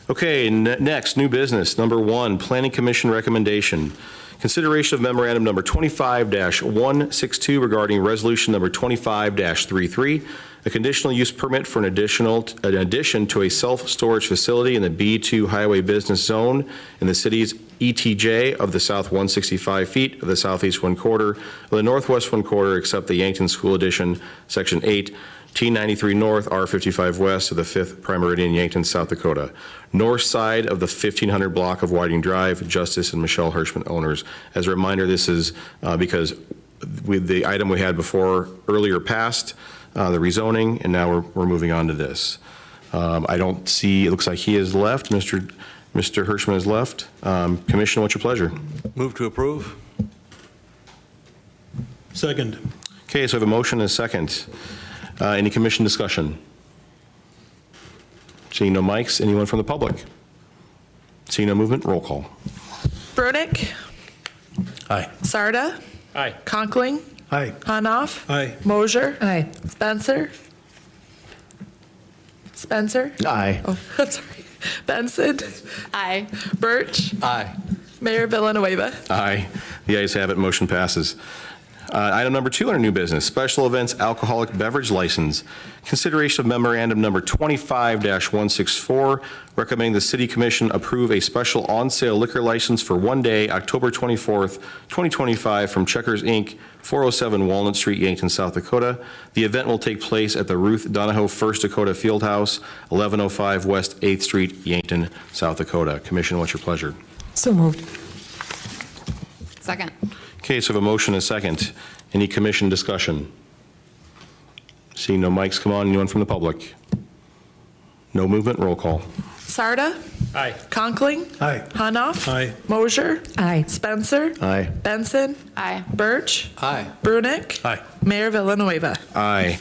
A: Okay, next, new business. Number 1, Planning Commission recommendation. Consideration of memorandum number 25-162 regarding resolution number 25-33, a conditional use permit for an addition to a self-storage facility in the B2 Highway Business Zone in the city's ETJ of the south 165 feet of the southeast 1/4 of the northwest 1/4, except the Yankton School Edition, Section 8, T93 North, R55 West of the 5th Prime Meridian, Yankton, South Dakota. North side of the 1500 block of Whiting Drive, Justice and Michelle Hirschman owners. As a reminder, this is because with the item we had before earlier passed, the rezoning, and now we're moving on to this. I don't see, it looks like he has left. Mr. Hirschman has left. Commissioner, what's your pleasure?
H: Move to approve.
J: Second.
A: Okay, so I have a motion and a second. Any commission discussion? Seeing no mics, anyone from the public? Seeing no movement, roll call.
C: Burdick.
J: Aye.
C: Sarda.
M: Aye.
C: Conkling.
J: Aye.
C: Hunoff.
J: Aye.
C: Mosier.
O: Aye.
C: Spencer. Spencer.
P: Aye.
C: Oh, I'm sorry. Benson.
F: Aye.
C: Birch.
H: Aye.
C: Mayor Villanueva.
A: Aye. The ayes have it, motion passes. Item number 2 under new business, special events alcoholic beverage license. Consideration of memorandum number 25-164, recommending the City Commission approve a special on-sale liquor license for one day, October 24th, 2025, from Checkers, Inc., 407 Walnut Street, Yankton, South Dakota. The event will take place at the Ruth Donahoe First Dakota Fieldhouse, 1105 West 8th Street, Yankton, South Dakota. Commission, what's your pleasure?
O: So moved.
F: Second.
A: Okay, so we have a motion and a second. Any commission discussion? Seeing no mics come on, anyone from the public? No movement, roll call.
C: Sarda?
M: Aye.
C: Conkling?
J: Aye.
C: Hanoff?
J: Aye.
C: Mosier?
O: Aye.
C: Spencer?
P: Aye.
C: Benson?
F: Aye.
C: Birch?
H: Aye.
C: Brunick?
J: Aye.
C: Mayor Villanueva?
A: Aye.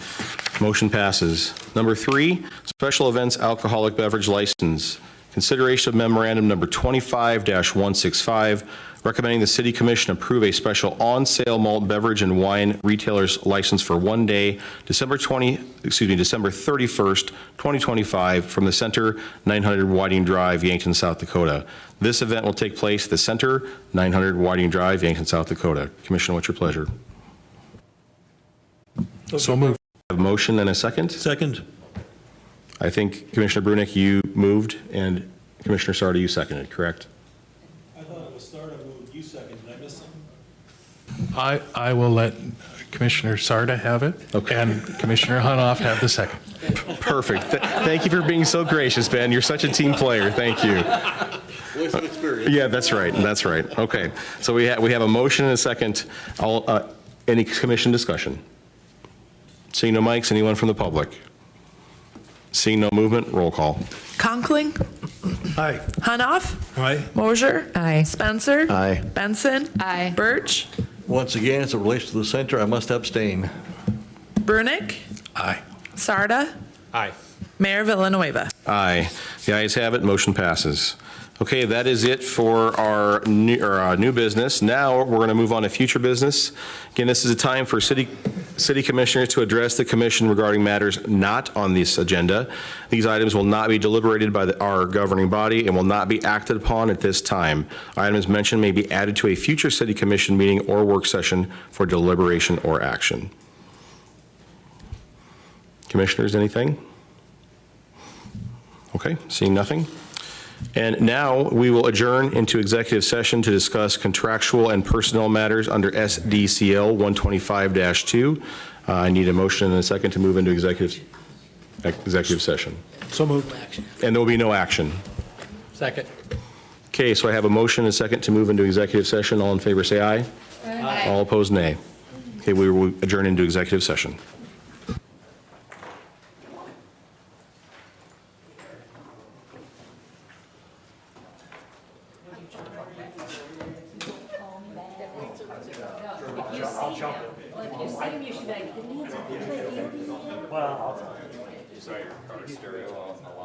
A: Motion passes. Number 3, special events alcoholic beverage license. Consideration of memorandum number 25-165, recommending the City Commission approve a special on-sale malt beverage and wine retailer's license for one day, December 31st, 2025, from the Center, 900 Whiting Drive, Yankton, South Dakota. This event will take place at the Center, 900 Whiting Drive, Yankton, South Dakota. Commissioner, what's your pleasure?
L: So moved.
A: I have a motion and a second.
J: Second.
A: I think Commissioner Brunick, you moved, and Commissioner Sarda, you seconded, correct?
J: I thought it was Sarda moved, you second, did I miss something?
L: I will let Commissioner Sarda have it,
A: Okay.
L: and Commissioner Hanoff have the second.
A: Perfect. Thank you for being so gracious, Ben. You're such a team player. Thank you. Yeah, that's right. That's right. Okay. So we have a motion and a second. Any commission discussion? Seeing no mics, anyone from the public? Seeing no movement, roll call.
C: Conkling?
J: Aye.
C: Hanoff?
J: Aye.
C: Mosier?
O: Aye.
C: Spencer?
P: Aye.
C: Benson?
F: Aye.
C: Birch?
H: Once again, as it relates to the center, I must abstain.
C: Brunick?
J: Aye.
C: Sarda?
M: Aye.
C: Mayor Villanueva?
A: Aye. The ayes have it, motion passes. Okay, that is it for our new business. Now, we're going to move on to future business. Again, this is a time for city commissioners to address the commission regarding matters not on this agenda. These items will not be deliberated by our governing body and will not be acted upon at this time. Items mentioned may be added to a future city commission meeting or work session for deliberation or action. Commissioners, anything? Okay, seeing nothing. And now we will adjourn into executive session to discuss contractual and personnel matters under SDCL 125-2. I need a motion and a second to move into executive session.
J: So moved.
A: And there will be no action.
M: Second.
A: Okay, so I have a motion and a second to move into executive session. All in favor, say aye.
F: Aye.
A: All opposed, nay. Okay, we will adjourn into executive session.
Q: Sorry, your car's stereo on the line.